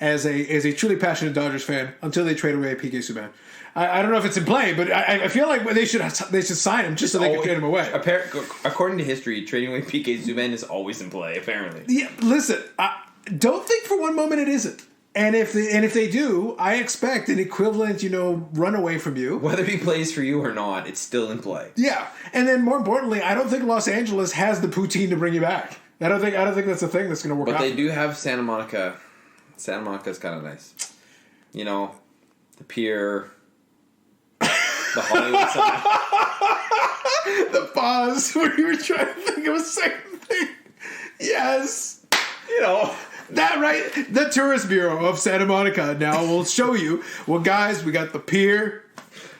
as a truly passionate Dodgers fan until they trade away PK Subban. I don't know if it's in play, but I feel like they should sign him just so they can trade him away. According to history, trading away PK Subban is always in play, apparently. Yeah, listen, don't think for one moment it isn't. And if they do, I expect an equivalent, runaway from you. Whether he plays for you or not, it's still in play. Yeah, and then more importantly, I don't think Los Angeles has the poutine to bring you back. I don't think that's a thing that's going to work out. But they do have Santa Monica. Santa Monica's kind of nice. The pier, the Hollywood side. The pause where you were trying to think of a second thing. Yes. That right, the Tourist Bureau of Santa Monica now will show you, well, guys, we got the pier.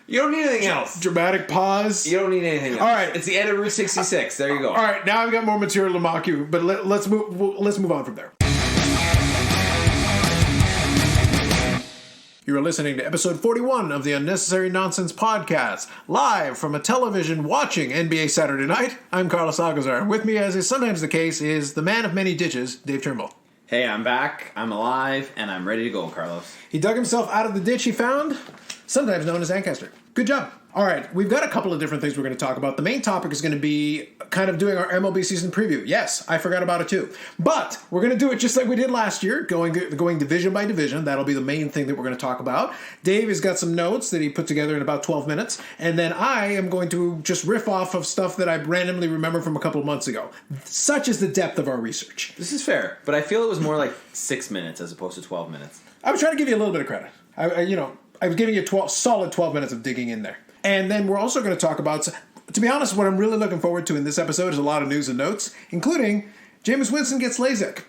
You don't need anything else. Dramatic pause. You don't need anything else. All right. It's the end of Route 66. There you go. All right, now I've got more material to mock you, but let's move on from there. You are listening to episode 41 of the Unnecessary Nonsense Podcast, live from a television watching NBA Saturday Night. I'm Carlos Alcazar. With me, as is sometimes the case, is the man of many ditches, Dave Turnbull. Hey, I'm back, I'm alive, and I'm ready to go, Carlos. He dug himself out of the ditch he found, sometimes known as Ancaster. Good job. All right, we've got a couple of different things we're going to talk about. The main topic is going to be kind of doing our MLB season preview. Yes, I forgot about it too. But we're going to do it just like we did last year, going division by division. That'll be the main thing that we're going to talk about. Dave has got some notes that he put together in about 12 minutes. And then I am going to just riff off of stuff that I randomly remember from a couple of months ago. Such is the depth of our research. This is fair, but I feel it was more like 6 minutes as opposed to 12 minutes. I was trying to give you a little bit of credit. I was giving you solid 12 minutes of digging in there. And then we're also going to talk about, to be honest, what I'm really looking forward to in this episode is a lot of news and notes, including Jameis Winston gets Lasik.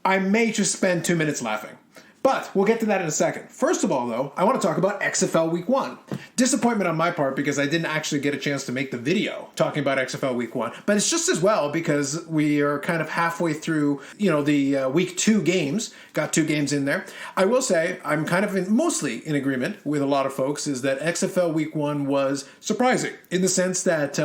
I may just spend 2 minutes laughing. But we'll get to that in a second. First of all, though, I want to talk about XFL Week 1. Disappointment on my part because I didn't actually get a chance to make the video talking about XFL Week 1. But it's just as well because we are kind of halfway through, the Week 2 games. Got 2 games in there. I will say I'm kind of mostly in agreement with a lot of folks is that XFL Week 1 was surprising in the sense that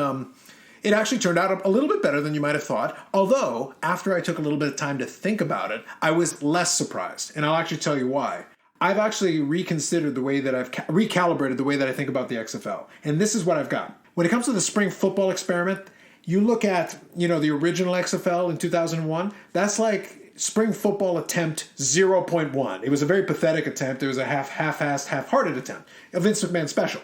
it actually turned out a little bit better than you might have thought, although after I took a little bit of time to think about it, I was less surprised, and I'll actually tell you why. I've actually reconsidered the way that I've recalibrated the way that I think about the XFL, and this is what I've got. When it comes to the spring football experiment, you look at, the original XFL in 2001, that's like spring football attempt 0.1. It was a very pathetic attempt. It was a half-assed, half-hearted attempt, a Vince McMahon special.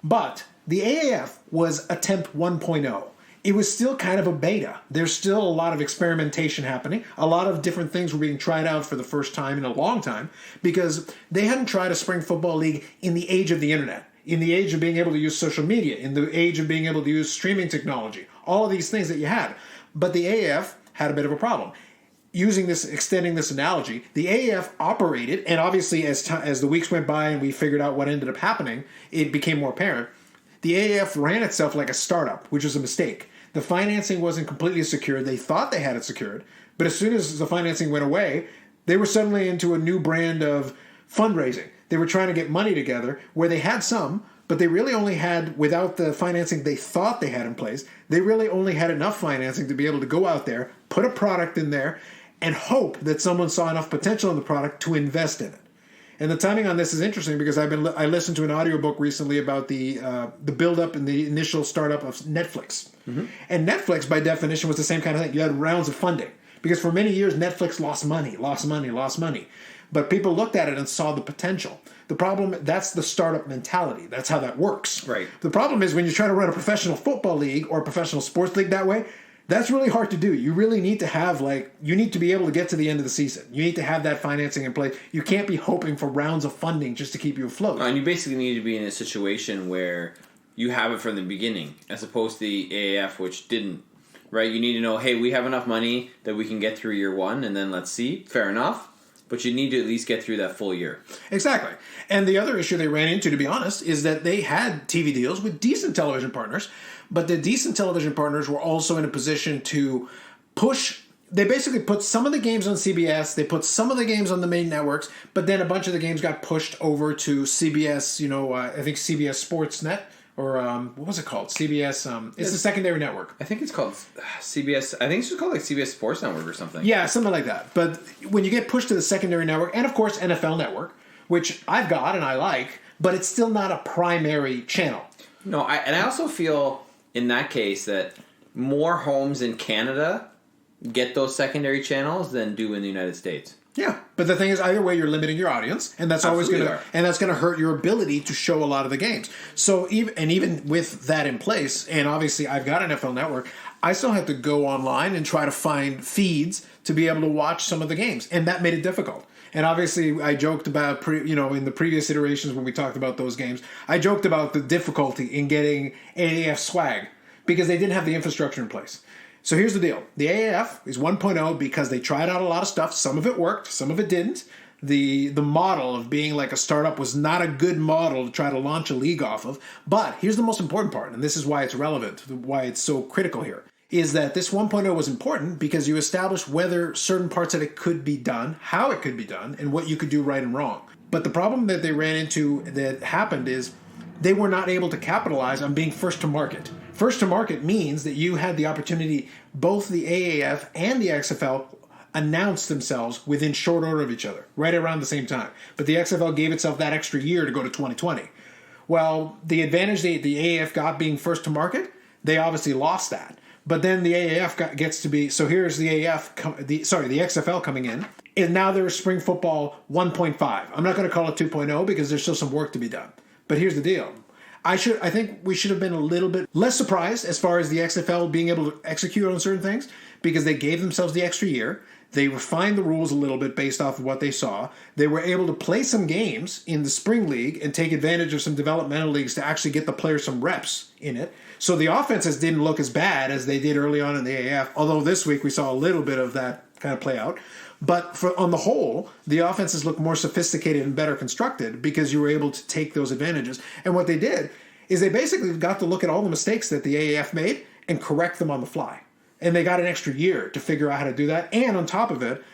But the AAF was attempt 1.0. It was still kind of a beta. There's still a lot of experimentation happening. A lot of different things were being tried out for the first time in a long time because they hadn't tried a spring football league in the age of the internet, in the age of being able to use social media, in the age of being able to use streaming technology, all of these things that you had. But the AAF had a bit of a problem. Extending this analogy, the AAF operated, and obviously as the weeks went by and we figured out what ended up happening, it became more apparent. The AAF ran itself like a startup, which was a mistake. The financing wasn't completely secured. They thought they had it secured, but as soon as the financing went away, they were suddenly into a new brand of fundraising. They were trying to get money together where they had some, but they really only had, without the financing they thought they had in place, they really only had enough financing to be able to go out there, put a product in there, and hope that someone saw enough potential in the product to invest in it. And the timing on this is interesting because I listened to an audiobook recently about the build-up and the initial startup of Netflix. Mm-hmm. And Netflix, by definition, was the same kind of thing. You had rounds of funding. Because for many years, Netflix lost money. But people looked at it and saw the potential. The problem, that's the startup mentality. That's how that works. Right. The problem is when you're trying to run a professional football league or a professional sports league that way, that's really hard to do. You really need to have, you need to be able to get to the end of the season. You need to have that financing in place. You can't be hoping for rounds of funding just to keep you afloat. And you basically need to be in a situation where you have it from the beginning, as opposed to the AAF, which didn't, right? You need to know, hey, we have enough money that we can get through year 1, and then let's see. Fair enough. But you need to at least get through that full year. Exactly. And the other issue they ran into, to be honest, is that they had TV deals with decent television partners, but the decent television partners were also in a position to push. They basically put some of the games on CBS, they put some of the games on the main networks, but then a bunch of the games got pushed over to CBS, I think CBS Sportsnet or what was it called? CBS. It's the secondary network. I think it's called CBS. I think it's just called like CBS Sports Network or something. Yeah, something like that. But when you get pushed to the secondary network, and of course NFL Network, which I've got and I like, but it's still not a primary channel. No, I also feel in that case that more homes in Canada get those secondary channels than do in the United States. Yeah, but the thing is, either way, you're limiting your audience, and that's always going to hurt your ability to show a lot of the games. So even with that in place, and obviously I've got an NFL Network, I still have to go online and try to find feeds to be able to watch some of the games, and that made it difficult. And obviously, I joked about in the previous iterations when we talked about those games, I joked about the difficulty in getting AAF swag because they didn't have the infrastructure in place. So here's the deal. The AAF is 1.0 because they tried out a lot of stuff. Some of it worked, some of it didn't. The model of being like a startup was not a good model to try to launch a league off of. But here's the most important part, and this is why it's relevant, why it's so critical here, is that this 1.0 was important because you established whether certain parts of it could be done, how it could be done, and what you could do right and wrong. But the problem that they ran into that happened is they were not able to capitalize on being first to market. First to market means that you had the opportunity, both the AAF and the XFL announced themselves within short order of each other, right around the same time. But the XFL gave itself that extra year to go to 2020. Well, the advantage the AAF got being first to market, they obviously lost that. But then the AAF gets to be, so here's the the XFL coming in, and now there's spring football 1.5. I'm not going to call it 2.0 because there's still some work to be done. But here's the deal. I think we should have been a little bit less surprised as far as the XFL being able to execute on certain things because they gave themselves the extra year. They refined the rules a little bit based off of what they saw. They were able to play some games in the spring league and take advantage of some developmental leagues to actually get the players some reps in it. So the offenses didn't look as bad as they did early on in the AAF, although this week we saw a little bit of that kind of play out. But on the whole, the offenses look more sophisticated and better constructed because you were able to take those advantages. And what they did is they basically got to look at all the mistakes that the AAF made and correct them on the fly. And they got an extra year to figure out how to do that. And on top of it,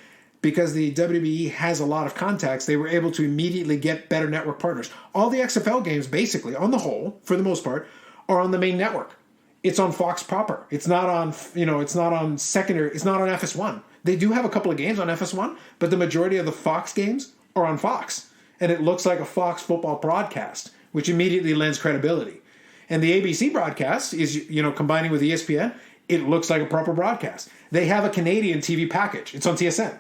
because the WWE has a lot of contacts, they were able to immediately get better network partners. All the XFL games, basically, on the whole, for the most part, are on the main network. It's on Fox proper. It's not on, it's not on secondary. It's not on FS1. They do have a couple of games on FS1, but the majority of the Fox games are on Fox. And it looks like a Fox football broadcast, which immediately lends credibility. And the ABC broadcast is, combining with ESPN, it looks like a proper broadcast. They have a Canadian TV package. It's on TSN,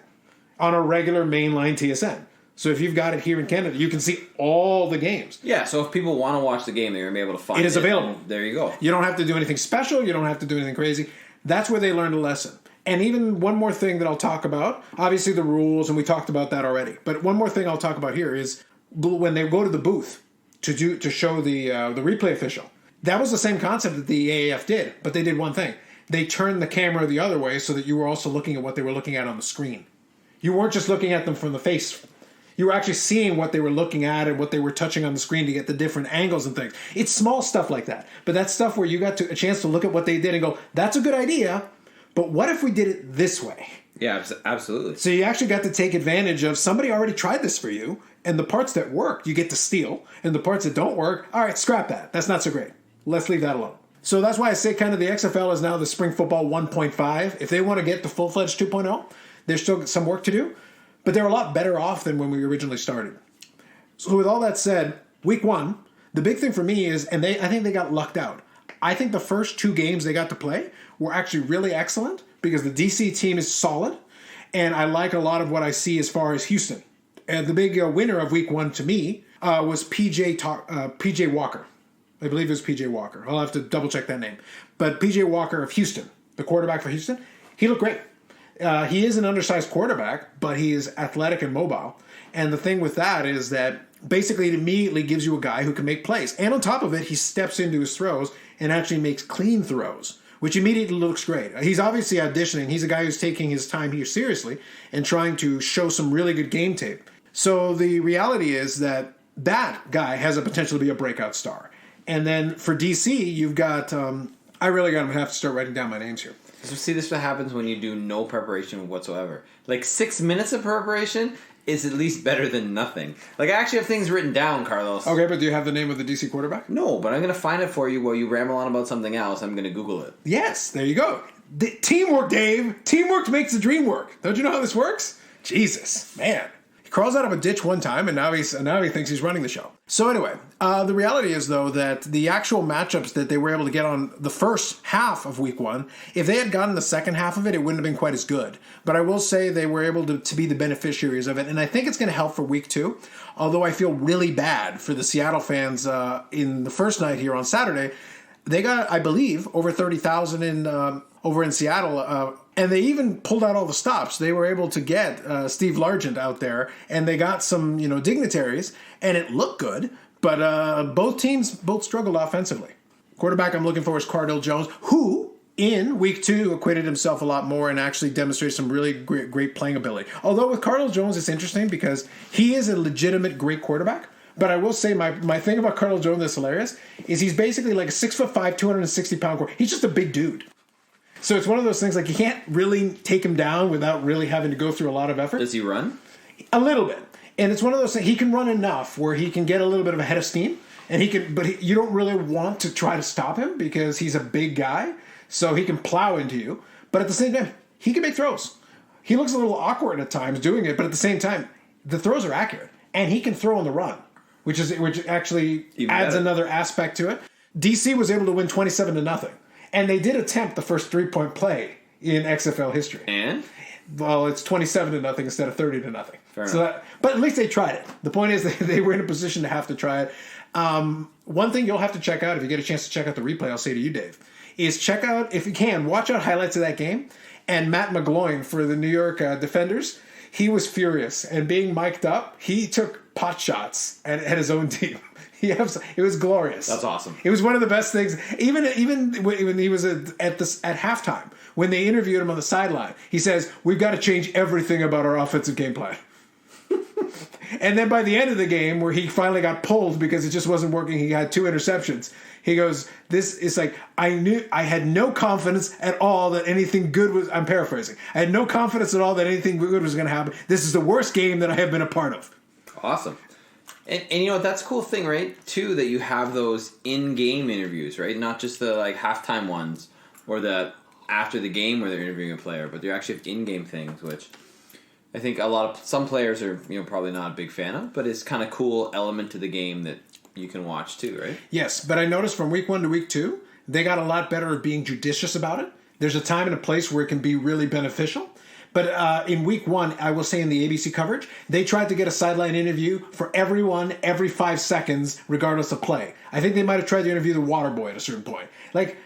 on a regular mainline TSN. So if you've got it here in Canada, you can see all the games. Yeah, so if people want to watch the game, they're going to be able to find it. It is available. There you go. You don't have to do anything special. You don't have to do anything crazy. That's where they learned a lesson. And even one more thing that I'll talk about, obviously the rules, and we talked about that already. But one more thing I'll talk about here is when they go to the booth to show the replay official. That was the same concept that the AAF did, but they did one thing. They turned the camera the other way so that you were also looking at what they were looking at on the screen. You weren't just looking at them from the face. You were actually seeing what they were looking at and what they were touching on the screen to get the different angles and things. It's small stuff like that. But that's stuff where you got a chance to look at what they did and go, that's a good idea, but what if we did it this way? Yeah, absolutely. So you actually got to take advantage of somebody already tried this for you, and the parts that work, you get to steal, and the parts that don't work, all right, scrap that. That's not so great. Let's leave that alone. So that's why I say kind of the XFL is now the Spring Football 1.5. If they want to get the full-fledged 2.0, there's still some work to do, but they're a lot better off than when we originally started. So with all that said, week one, the big thing for me is, and I think they got lucked out. I think the first two games they got to play were actually really excellent because the DC team is solid, and I like a lot of what I see as far as Houston. And the big winner of week one to me was PJ Walker. I believe it was PJ Walker. I'll have to double check that name. But PJ Walker of Houston, the quarterback for Houston, he looked great. He is an undersized quarterback, but he is athletic and mobile. And the thing with that is that basically it immediately gives you a guy who can make plays. And on top of it, he steps into his throws and actually makes clean throws, which immediately looks great. He's obviously auditioning. He's a guy who's taking his time here seriously and trying to show some really good game tape. So the reality is that guy has a potential to be a breakout star. And then for DC, you've got, I really got to have to start writing down my names here. So see, this is what happens when you do no preparation whatsoever. Like 6 minutes of preparation, is at least better than nothing. Like, I actually have things written down, Carlos. Okay, but do you have the name of the DC quarterback? No, but I'm going to find it for you while you ramble on about something else. I'm going to Google it. Yes, there you go. Teamwork, Dave. Teamwork makes the dream work. Don't you know how this works? Jesus, man. He crawls out of a ditch one time, and now he thinks he's running the show. So anyway, the reality is, though, that the actual matchups that they were able to get on the first half of Week 1, if they had gotten the second half of it, it wouldn't have been quite as good. But I will say they were able to be the beneficiaries of it, and I think it's going to help for Week 2, although I feel really bad for the Seattle fans in the first night here on Saturday. They got, I believe, over 30,000 over in Seattle, and they even pulled out all the stops. They were able to get Steve Largent out there, and they got some, dignitaries, and it looked good. But both teams struggled offensively. Quarterback I'm looking for is Cardale Jones, who in Week 2 acquitted himself a lot more and actually demonstrated some really great playing ability. Although with Cardale Jones, it's interesting because he is a legitimate great quarterback. But I will say my thing about Cardale Jones that's hilarious is he's basically like a 6'5", 260-pound quarterback. He's just a big dude. So it's one of those things like you can't really take him down without really having to go through a lot of effort. Does he run? A little bit. And it's one of those things, he can run enough where he can get a little bit of a head of steam. And you don't really want to try to stop him because he's a big guy. So he can plow into you. But at the same time, he can make throws. He looks a little awkward at times doing it. But at the same time, the throws are accurate. And he can throw on the run, which actually adds another aspect to it. DC was able to win 27-0. And they did attempt the first 3-point play in XFL history. And? Well, it's 27-0 instead of 30-0. Fair enough. But at least they tried it. The point is they were in a position to have to try it. One thing you'll have to check out, if you get a chance to check out the replay, I'll say to you, Dave, is check out, if you can, watch out highlights of that game. And Matt McGloin for the New York Defenders, he was furious. And being mic'd up, he took pot shots at his own team. It was glorious. That's awesome. It was one of the best things. Even when he was at halftime, when they interviewed him on the sideline, he says, "We've got to change everything about our offensive game plan." And then by the end of the game, where he finally got pulled because it just wasn't working, he had 2 interceptions. He goes, "This is like I had no confidence at all that anything good was." I'm paraphrasing. I had no confidence at all that anything good was going to happen. This is the worst game that I have been a part of. Awesome. And that's a cool thing, right? Too, that you have those in-game interviews, right? Not just the halftime ones or the after the game where they're interviewing a player, but they actually have in-game things, which I think some players are probably not a big fan of, but it's kind of cool element to the game that you can watch too, right? Yes, but I noticed from Week 1 to Week 2, they got a lot better at being judicious about it. There's a time and a place where it can be really beneficial. But in Week 1, I will say in the ABC coverage, they tried to get a sideline interview for everyone every 5 seconds, regardless of play. I think they might have tried to interview the water boy at a certain point.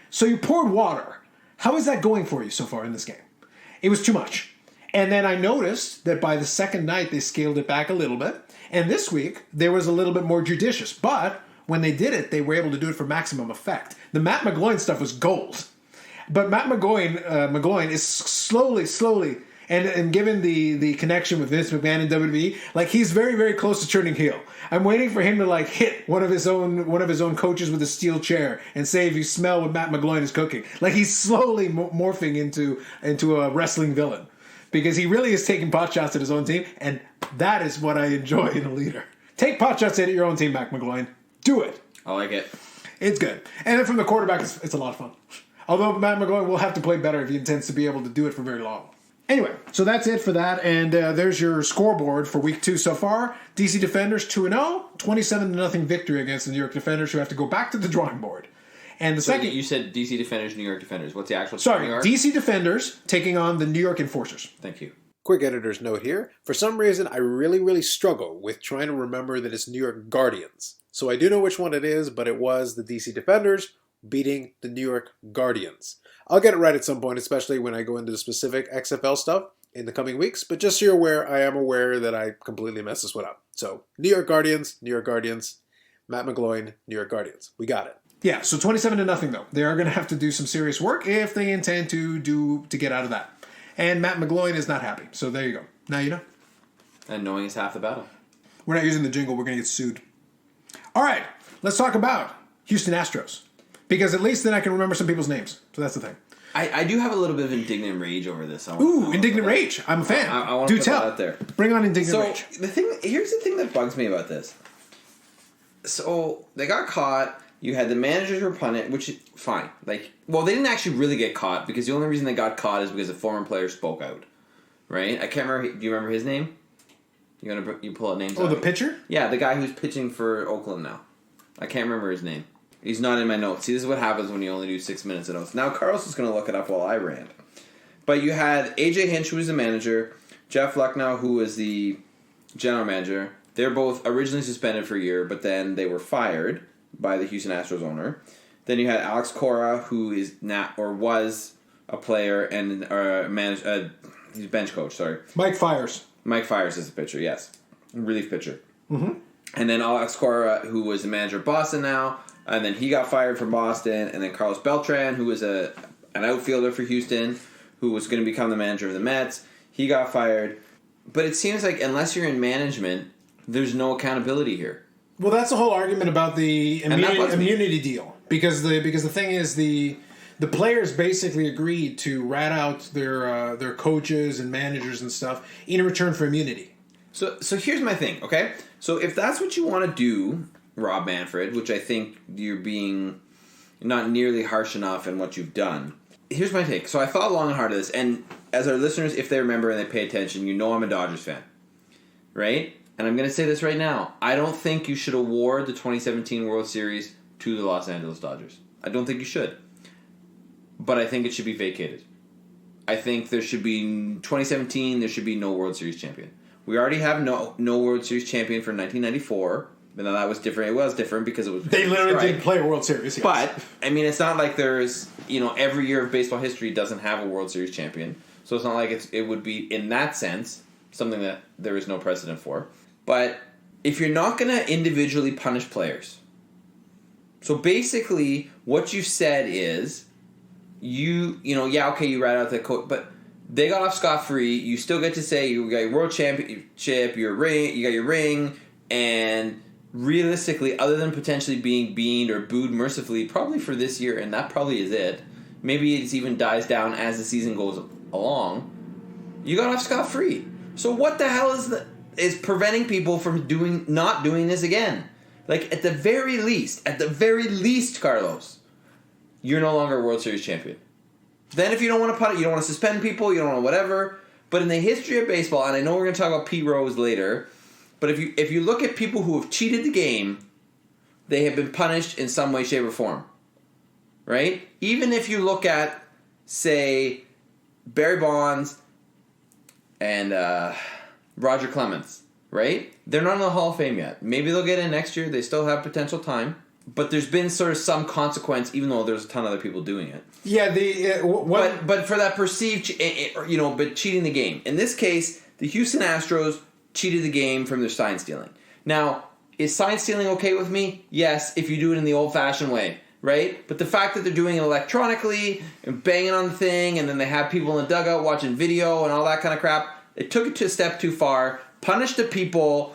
So you poured water. How is that going for you so far in this game? It was too much. And then I noticed that by the second night, they scaled it back a little bit. And this week, there was a little bit more judicious. But when they did it, they were able to do it for maximum effect. The Matt McGloin stuff was gold. But Matt McGloin is slowly... And given the connection with Vince McMahon and WWE, he's very, very close to turning heel. I'm waiting for him to hit one of his own coaches with a steel chair and say, "If you smell what Matt McGloin is cooking," he's slowly morphing into a wrestling villain because he really is taking pot shots at his own team, and that is what I enjoy in a leader. Take pot shots at your own team, Matt McGloin. Do it. I like it. It's good, and then from the quarterback, it's a lot of fun. Although Matt McGloin will have to play better if he intends to be able to do it for very long. Anyway, so that's it for that, and there's your scoreboard for Week 2 so far. DC Defenders 2-0, 27-0 victory against the New York Defenders, who have to go back to the drawing board. And the second... You said DC Defenders, New York Defenders. What's the actual... Sorry, DC Defenders taking on the New York Enforcers. Thank you. Quick editor's note here. For some reason, I really struggle with trying to remember that it's New York Guardians. So I do know which one it is, but it was the DC Defenders beating the New York Guardians. I'll get it right at some point, especially when I go into the specific XFL stuff in the coming weeks. But just so you're aware, I am aware that I completely messed this one up. So, New York Guardians, Matt McGloin, New York Guardians. We got it. Yeah, so 27-0 though. They are going to have to do some serious work if they intend to get out of that. And Matt McGloin is not happy. So there you go. Now you know. And knowing is half the battle. We're not using the jingle. We're going to get sued. All right, let's talk about Houston Astros. Because at least then I can remember some people's names. So that's the thing. I do have a little bit of indignant rage over this. Indignant rage. I'm a fan. I want to put that out there. Bring on indignant rage. Here's the thing that bugs me about this. So they got caught. You had the managers were punished, which fine. They didn't actually really get caught because the only reason they got caught is because a former player spoke out. Right? I can't remember. Do you remember his name? You pull out names. Oh, the pitcher? Yeah, the guy who's pitching for Oakland now. I can't remember his name. He's not in my notes. See, this is what happens when you only do 6 minutes of notes. Now Carlos is going to look it up while I rant. But you had AJ Hinch, who was the manager, Jeff Lucknow, who was the general manager. They're both originally suspended for a year, but then they were fired by the Houston Astros owner. Then you had Alex Cora, who is now or was a player and he's a bench coach. Sorry, Mike Fiers. Mike Fiers is the pitcher. Yes, relief pitcher. Mm-hmm. And then Alex Cora, who was the manager of Boston now. And then he got fired from Boston. And then Carlos Beltran, who was an outfielder for Houston, who was going to become the manager of the Mets, he got fired. But it seems like unless you're in management, there's no accountability here. Well, that's the whole argument about the immunity deal. Because the thing is, the players basically agreed to rat out their coaches and managers and stuff in return for immunity. So here's my thing, okay? So if that's what you want to do, Rob Manfred, which I think you're being not nearly harsh enough in what you've done. Here's my take. So I thought long and hard of this, and as our listeners, if they remember and they pay attention, you know I'm a Dodgers fan, right? And I'm going to say this right now. I don't think you should award the 2017 World Series to the Los Angeles Dodgers. I don't think you should. But I think it should be vacated. I think there should be 2017, there should be no World Series champion. We already have no World Series champion for 1994. But now that was different. It was different because it was... They literally didn't play a World Series. Yes. But, I mean, it's not like there's... every year of baseball history doesn't have a World Series champion. So it's not like it would be, in that sense, something that there is no precedent for. But if you're not going to individually punish players... So basically, what you said is... you rat out the coach... But they got off scot-free. You still get to say you got your World Championship, you got your ring, and... realistically, other than potentially being beaned or booed mercifully, probably for this year, and that probably is it. Maybe it even dies down as the season goes along. You got off scot-free. So what the hell is preventing people from not doing this again? Like, at the very least, Carlos, you're no longer a World Series champion. Then if you don't want to punt it, you don't want to suspend people, you don't want to whatever. But in the history of baseball, and I know we're going to talk about Pete Rose later... But if you look at people who have cheated the game, they have been punished in some way, shape, or form. Right? Even if you look at, say, Barry Bonds and Roger Clemens, right? They're not in the Hall of Fame yet. Maybe they'll get in next year. They still have potential time. But there's been sort of some consequence, even though there's a ton of other people doing it. Yeah, But for that perceived, but cheating the game. In this case, the Houston Astros cheated the game from their sign stealing. Now, is sign stealing okay with me? Yes, if you do it in the old-fashioned way, right? But the fact that they're doing it electronically and banging on the thing, and then they have people in the dugout watching video and all that kind of crap, it took it to a step too far, punished the people.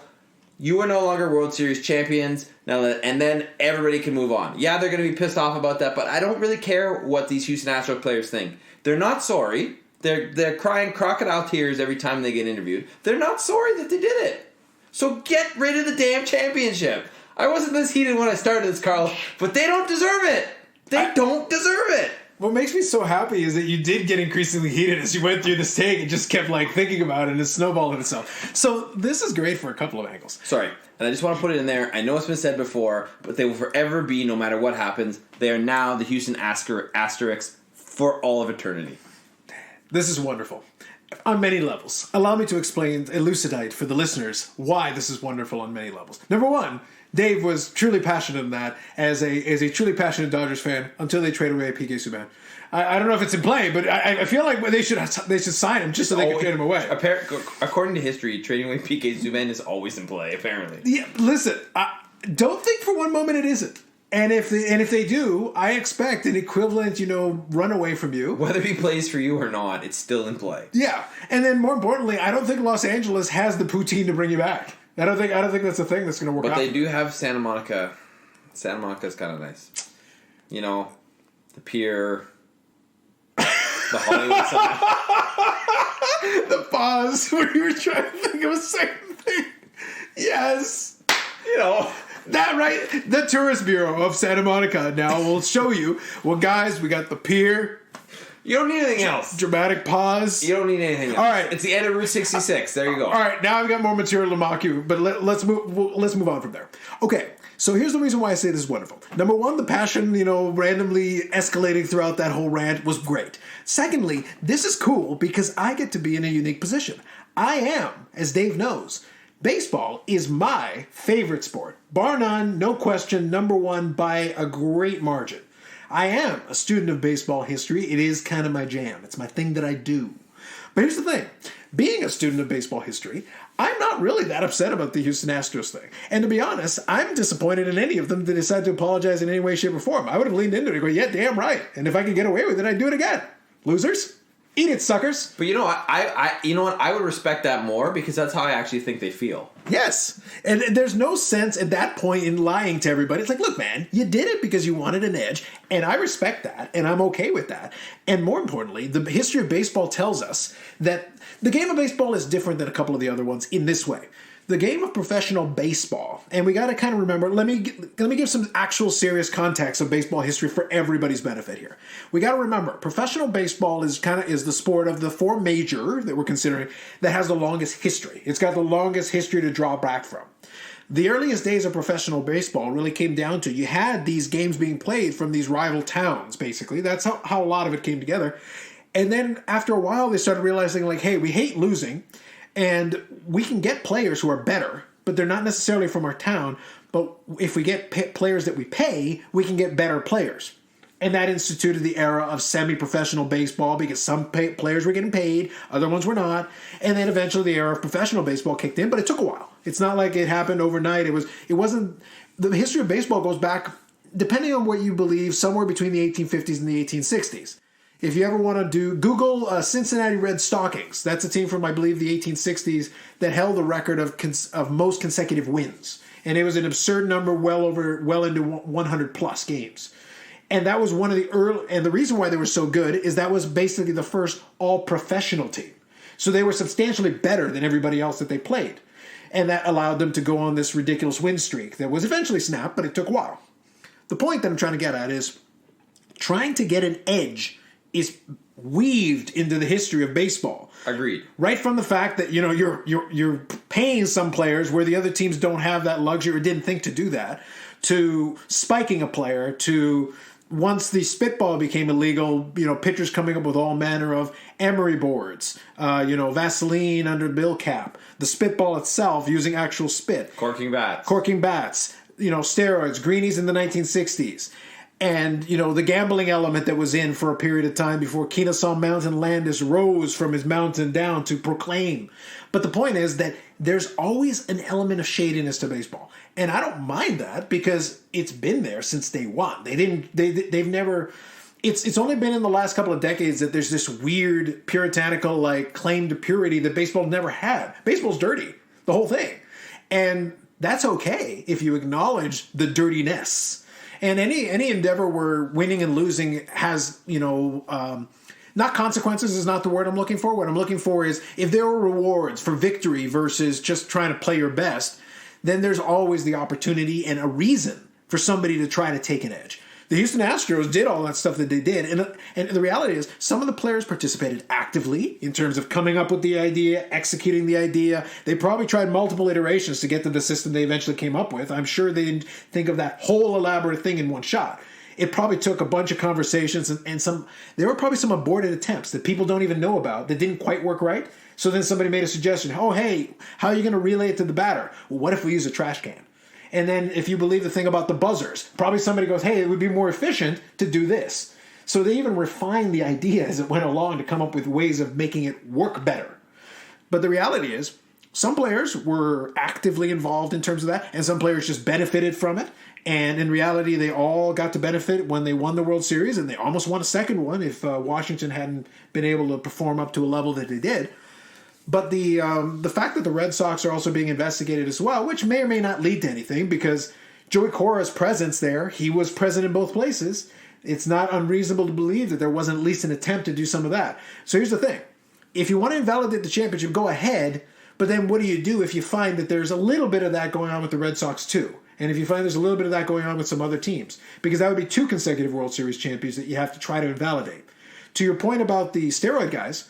You are no longer World Series champions, and then everybody can move on. Yeah, they're going to be pissed off about that, but I don't really care what these Houston Astros players think. They're not sorry. They're crying crocodile tears every time they get interviewed. They're not sorry that they did it. So get rid of the damn championship. I wasn't this heated when I started this, Carl, but they don't deserve it. They don't deserve it. What makes me so happy is that you did get increasingly heated as you went through this take and just kept thinking about it and it snowballed in itself. So this is great for a couple of angles. Sorry, and I just want to put it in there. I know it's been said before, but they will forever be, no matter what happens, they are now the Houston Asterix for all of eternity. This is wonderful. On many levels. Allow me to elucidate for the listeners why this is wonderful on many levels. Number one, Dave was truly passionate in that as a truly passionate Dodgers fan until they trade away PK Subban. I don't know if it's in play, but I feel like they should sign him just so they can trade him away. According to history, trading away PK Subban is always in play, apparently. Yeah, listen, don't think for one moment it isn't. And if they do, I expect an equivalent, runaway from you. Whether he plays for you or not, it's still in play. Yeah, and then more importantly, I don't think Los Angeles has the poutine to bring you back. I don't think that's a thing that's going to work out. But they do have Santa Monica. Santa Monica's kind of nice. The pier. The Hollywood sign. The pause where you were trying to think of a second thing. Yes. You know. That right. The Tourist Bureau of Santa Monica now will show you. Well, guys, we got the pier. You don't need anything else. Dramatic pause. You don't need anything else. All right. It's the end of Route 66. There you go. All right. Now I've got more material to mock you, but let's move on from there. Okay. So here's the reason why I say this is wonderful. Number one, the passion, randomly escalating throughout that whole rant was great. Secondly, this is cool because I get to be in a unique position. I am, as Dave knows, baseball is my favorite sport. Bar none, no question, number one by a great margin. I am a student of baseball history. It is kind of my jam. It's my thing that I do. But here's the thing. Being a student of baseball history, I'm not really that upset about the Houston Astros thing. And to be honest, I'm disappointed in any of them that decide to apologize in any way, shape, or form. I would have leaned into it and go, yeah, damn right. And if I could get away with it, I'd do it again. Losers. Eat it, suckers. But you know what? You know what? I would respect that more because that's how I actually think they feel. Yes. And there's no sense at that point in lying to everybody. It's like, look, man, you did it because you wanted an edge. And I respect that. And I'm okay with that. And more importantly, the history of baseball tells us that the game of baseball is different than a couple of the other ones in this way. The game of professional baseball, and we got to kind of remember, let me give some actual serious context of baseball history for everybody's benefit here. We got to remember, professional baseball is the sport of the four major that we're considering that has the longest history. It's got the longest history to draw back from. The earliest days of professional baseball really came down to you had these games being played from these rival towns, basically. That's how a lot of it came together. And then after a while, they started realizing, like, hey, we hate losing. And we can get players who are better, but they're not necessarily from our town. But if we get players that we pay, we can get better players. And that instituted the era of semi-professional baseball because some players were getting paid, other ones were not. And then eventually the era of professional baseball kicked in, but it took a while. It's not like it happened overnight. It wasn't. The history of baseball goes back, depending on what you believe, somewhere between the 1850s and the 1860s. If you ever want to Google Cincinnati Red Stockings. That's a team from, I believe, the 1860s that held the record of most consecutive wins. And it was an absurd number, well into 100 plus games. And that was one of the early, and the reason why they were so good is that was basically the first all-professional team. So they were substantially better than everybody else that they played. And that allowed them to go on this ridiculous win streak that was eventually snapped, but it took a while. The point that I'm trying to get at is trying to get an edge is weaved into the history of baseball. Agreed. Right from the fact that you're paying some players where the other teams don't have that luxury or didn't think to do that, to spiking a player, to once the spitball became illegal, pitchers coming up with all manner of emery boards, Vaseline under bill cap, the spitball itself using actual spit, corking bats, steroids, greenies in the 1960s. And, the gambling element that was in for a period of time before Kennesaw Mountain Landis rose from his mountain down to proclaim. But the point is that there's always an element of shadiness to baseball. And I don't mind that because it's been there since day one. They've never, it's only been in the last couple of decades that there's this weird puritanical, claim to purity that baseball never had. Baseball's dirty, the whole thing. And that's okay if you acknowledge the dirtiness. And any endeavor where winning and losing has, not consequences is not the word I'm looking for. What I'm looking for is if there are rewards for victory versus just trying to play your best, then there's always the opportunity and a reason for somebody to try to take an edge. The Houston Astros did all that stuff that they did. And the reality is some of the players participated actively in terms of coming up with the idea, executing the idea. They probably tried multiple iterations to get to the system they eventually came up with. I'm sure they didn't think of that whole elaborate thing in one shot. It probably took a bunch of conversations and there were probably some aborted attempts that people don't even know about that didn't quite work right. So then somebody made a suggestion. Oh, hey, how are you going to relay it to the batter? Well, what if we use a trash can? And then if you believe the thing about the buzzers, probably somebody goes, hey, it would be more efficient to do this. So they even refined the idea as it went along to come up with ways of making it work better. But the reality is, some players were actively involved in terms of that, and some players just benefited from it. And in reality, they all got to benefit when they won the World Series, and they almost won a second one if Washington hadn't been able to perform up to a level that they did. But the fact that the Red Sox are also being investigated as well, which may or may not lead to anything, because Joey Cora's presence there, he was present in both places, It's not unreasonable to believe that there wasn't at least an attempt to do some of that. So here's the thing. If you want to invalidate the championship, go ahead. But then what do you do if you find that there's a little bit of that going on with the Red Sox too? And if you find there's a little bit of that going on with some other teams? Because that would be 2 consecutive World Series champions that you have to try to invalidate. To your point about the steroid guys,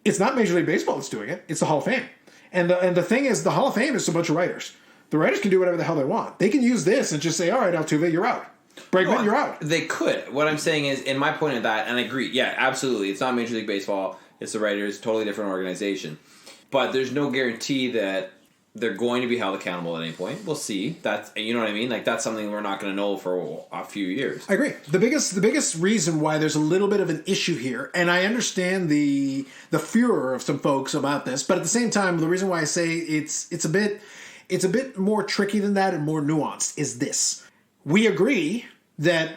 it's not Major League Baseball that's doing it. It's the Hall of Fame. And the thing is, the Hall of Fame is a bunch of writers. The writers can do whatever the hell they want. They can use this and just say, all right, Altuve, you're out. Bregman, you're out. They could. What I'm saying is, in my point of that, and I agree, yeah, absolutely. It's not Major League Baseball. It's the writers, totally different organization. But there's no guarantee that they're going to be held accountable at any point. We'll see. That's, you know what I mean? Like, that's something we're not going to know for a few years. I agree. The biggest reason why there's a little bit of an issue here, and I understand the furor of some folks about this, but at the same time, the reason why I say it's a bit more tricky than that and more nuanced is this. We agree that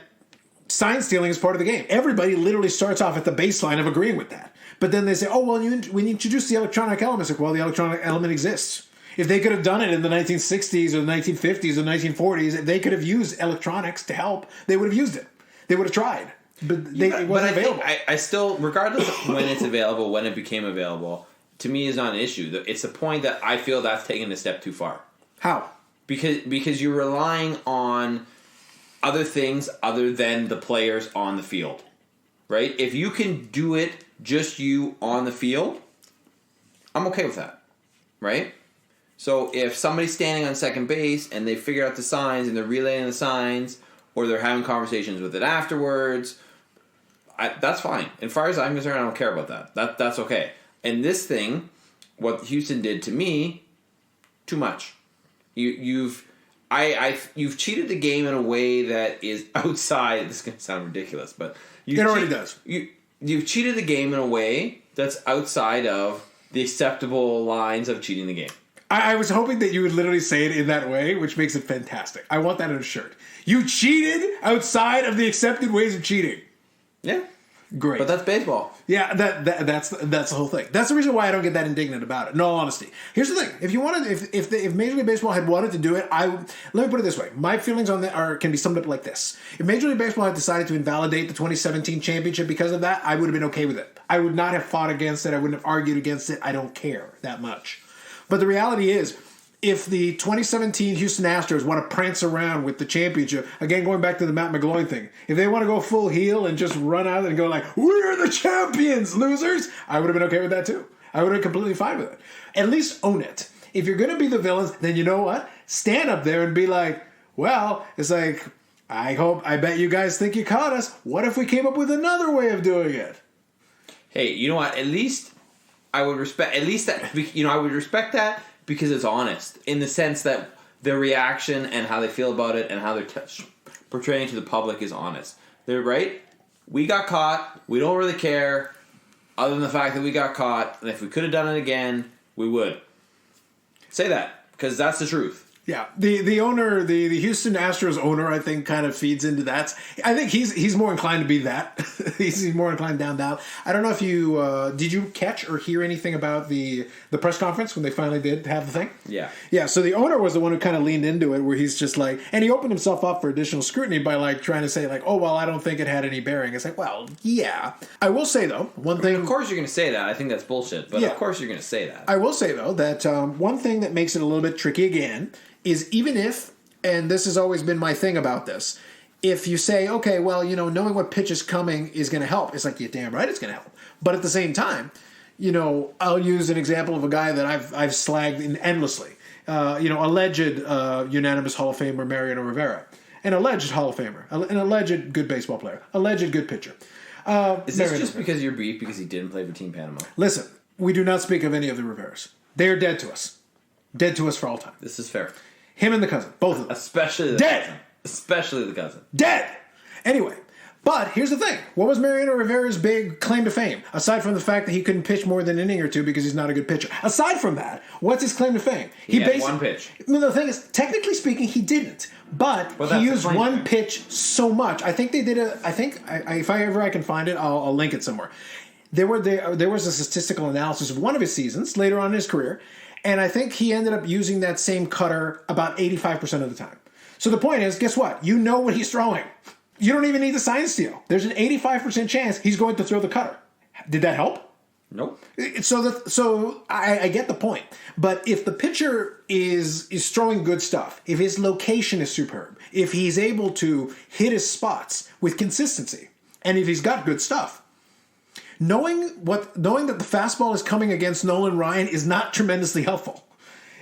sign stealing is part of the game. Everybody literally starts off at the baseline of agreeing with that. But then they say, oh, well, we introduced the electronic element. It's like, well, the electronic element exists. If they could have done it in the 1960s or the 1950s or 1940s, if they could have used electronics to help, they would have used it. They would have tried. But it wasn't available. I still, regardless of when it's available, when it became available, to me is not an issue. It's the point that I feel that's taken a step too far. How? Because you're relying on other things other than the players on the field, right? If you can do it just you on the field, I'm okay with that, right? So if somebody's standing on second base and they figure out the signs and they're relaying the signs or they're having conversations with it afterwards, that's fine. As far as I'm concerned, I don't care about that. That's okay. And this thing, what Houston did to me, too much. You've cheated the game in a way that is outside. This is going to sound ridiculous, but it already does. You've cheated the game in a way that's outside of the acceptable lines of cheating the game. I was hoping that you would literally say it in that way, which makes it fantastic. I want that in a shirt. You cheated outside of the accepted ways of cheating. Yeah. Great. But that's baseball. Yeah, that's the whole thing. That's the reason why I don't get that indignant about it. In all honesty, here's the thing: if you wanted, if Major League Baseball had wanted to do it, let me put it this way: my feelings on that can be summed up like this: if Major League Baseball had decided to invalidate the 2017 championship because of that, I would have been okay with it. I would not have fought against it. I wouldn't have argued against it. I don't care that much. But the reality is, if the 2017 Houston Astros want to prance around with the championship, again, going back to the Matt McGloin thing, if they want to go full heel and just run out and go like, we're the champions, losers, I would have been okay with that too. I would have been completely fine with it. At least own it. If you're going to be the villains, then you know what? Stand up there and be like, well, it's like, I bet you guys think you caught us. What if we came up with another way of doing it? Hey, you know what? At least I would respect, I would respect that. Because it's honest, in the sense that their reaction and how they feel about it and how they're portraying to the public is honest. They're right. We got caught. We don't really care, other than the fact that we got caught. And if we could have done it again, we would. Say that, because that's the truth. Yeah, the owner, the Houston Astros owner, I think, kind of feeds into that. I think he's more inclined to be that. he's more inclined down that. I don't know if you did you catch or hear anything about the press conference when they finally did have the thing? Yeah. Yeah, so the owner was the one who kind of leaned into it, where he's just like, and he opened himself up for additional scrutiny by like trying to say like, oh, well, I don't think it had any bearing. It's like, well, yeah. I will say, though, one thing. Of course you're going to say that. I think that's bullshit, but yeah. Of course you're going to say that. I will say, though, that one thing that makes it a little bit tricky again is even if, and this has always been my thing about this, if you say, okay, well, knowing what pitch is coming is going to help, it's like, you're damn right it's going to help. But at the same time, I'll use an example of a guy that I've slagged endlessly. Alleged unanimous Hall of Famer Mariano Rivera. An alleged Hall of Famer. An alleged good baseball player. Alleged good pitcher. Is this just because you're beef because he didn't play for Team Panama? Listen, we do not speak of any of the Riveras. They are dead to us. Dead to us for all time. This is fair. Him and the cousin. Both of them. Especially the dead. Cousin. Especially the cousin. Dead! Anyway, but here's the thing. What was Mariano Rivera's big claim to fame? Aside from the fact that he couldn't pitch more than an inning or two because he's not a good pitcher. Aside from that, what's his claim to fame? He had one pitch. The thing is, technically speaking, he didn't. But he used one pitch so much. I think they did if I can find it, I'll link it somewhere. There was a statistical analysis of one of his seasons later on in his career, and I think he ended up using that same cutter about 85% of the time. So the point is, guess what? You know what he's throwing. You don't even need the sign steal. There's an 85% chance he's going to throw the cutter. Did that help? Nope. So I get the point. But if the pitcher is throwing good stuff, if his location is superb, if he's able to hit his spots with consistency, and if he's got good stuff, knowing that the fastball is coming against Nolan Ryan is not tremendously helpful.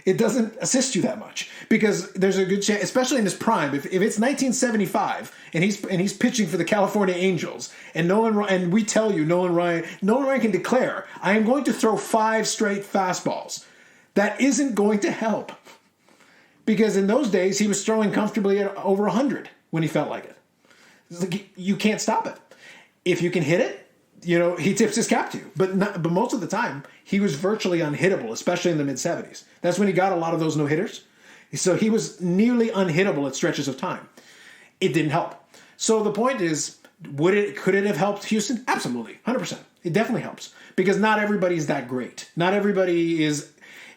It doesn't assist you that much because there's a good chance, especially in his prime, if it's 1975 and he's pitching for the California Angels and we tell you Nolan Ryan can declare, I am going to throw 5 straight fastballs. That isn't going to help because in those days he was throwing comfortably at over 100 when he felt like it. It's like you can't stop it. If you can hit it, he tips his cap to you. But most of the time, he was virtually unhittable, especially in the mid-70s. That's when he got a lot of those no-hitters. So he was nearly unhittable at stretches of time. It didn't help. So the point is, could it have helped Houston? Absolutely, 100%. It definitely helps. Because not everybody is that great. Not everybody is...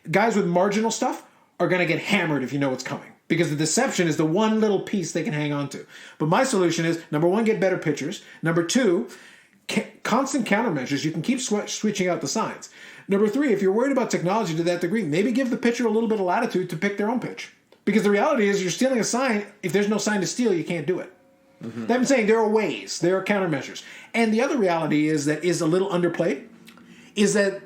Guys with marginal stuff are going to get hammered if you know what's coming. Because the deception is the one little piece they can hang on to. But my solution is, number 1, get better pitchers. Number 2... constant countermeasures. You can keep switching out the signs. Number 3, if you're worried about technology to that degree, maybe give the pitcher a little bit of latitude to pick their own pitch. Because the reality is you're stealing a sign. If there's no sign to steal, you can't do it. Mm-hmm. I'm saying there are ways. There are countermeasures. And the other reality is that is a little underplayed is that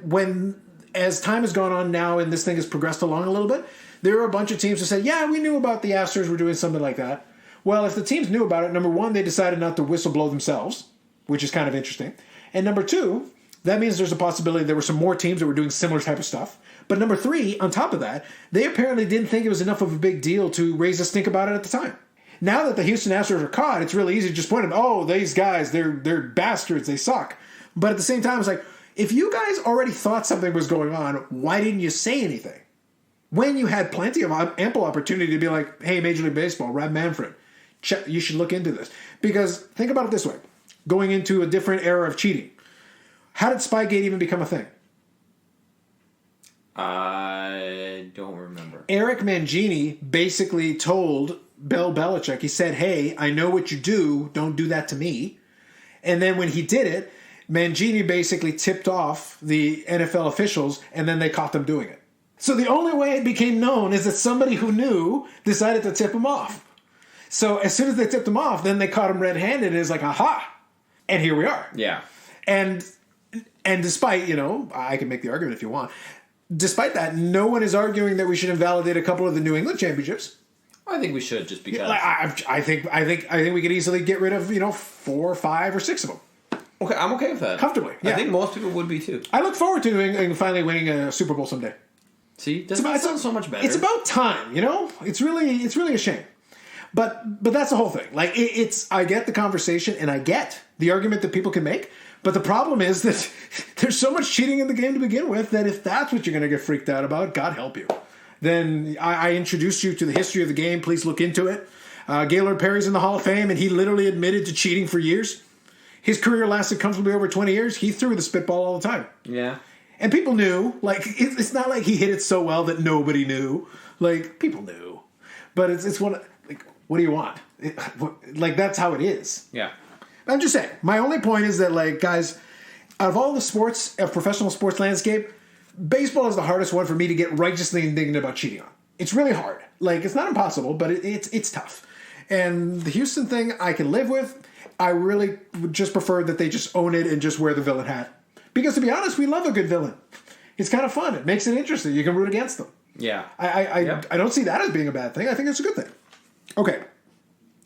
as time has gone on now and this thing has progressed along a little bit, there are a bunch of teams that say, yeah, we knew about the Astros were doing something like that. Well, if the teams knew about it, number 1, they decided not to whistleblow themselves, which is kind of interesting. And number 2, that means there's a possibility there were some more teams that were doing similar type of stuff. But number 3, on top of that, they apparently didn't think it was enough of a big deal to raise a stink about it at the time. Now that the Houston Astros are caught, it's really easy to just point at them, oh, these guys, they're bastards, they suck. But at the same time, it's like, if you guys already thought something was going on, why didn't you say anything? When you had plenty of ample opportunity to be like, hey, Major League Baseball, Rob Manfred, you should look into this. Because think about it this way. Going into a different era of cheating. How did Spygate even become a thing? I don't remember. Eric Mangini basically told Bill Belichick, he said, hey, I know what you do. Don't do that to me. And then when he did it, Mangini basically tipped off the NFL officials, and then they caught them doing it. So the only way it became known is that somebody who knew decided to tip him off. So as soon as they tipped him off, then they caught him red-handed, and it's like, aha. And here we are. Yeah. And despite, I can make the argument if you want. Despite that, no one is arguing that we should invalidate a couple of the New England championships. I think we should, just because. I think we could easily get rid of 4, 5, or 6 of them. Okay, I'm okay with that. Comfortably. Yeah. I think most people would be too. I look forward to New England finally winning a Super Bowl someday. See, that sounds so much better. It's about time, It's really a shame. But that's the whole thing. Like I get the conversation and I get the argument that people can make. But the problem is that there's so much cheating in the game to begin with that if that's what you're going to get freaked out about, God help you. Then I introduced you to the history of the game. Please look into it. Gaylord Perry's in the Hall of Fame, and he literally admitted to cheating for years. His career lasted comfortably over 20 years. He threw the spitball all the time. Yeah. And people knew. Like, it's not like he hit it so well that nobody knew. Like, people knew. But it's one... Like, what do you want? That's how it is. Yeah. I'm just saying. My only point is that, guys, out of all the sports, professional sports landscape, baseball is the hardest one for me to get righteously indignant about cheating on. It's really hard. It's not impossible, but it's tough. And the Houston thing, I can live with. I really would just prefer that they just own it and just wear the villain hat. Because, to be honest, we love a good villain. It's kind of fun. It makes it interesting. You can root against them. Yeah. I don't see that as being a bad thing. I think it's a good thing. Okay.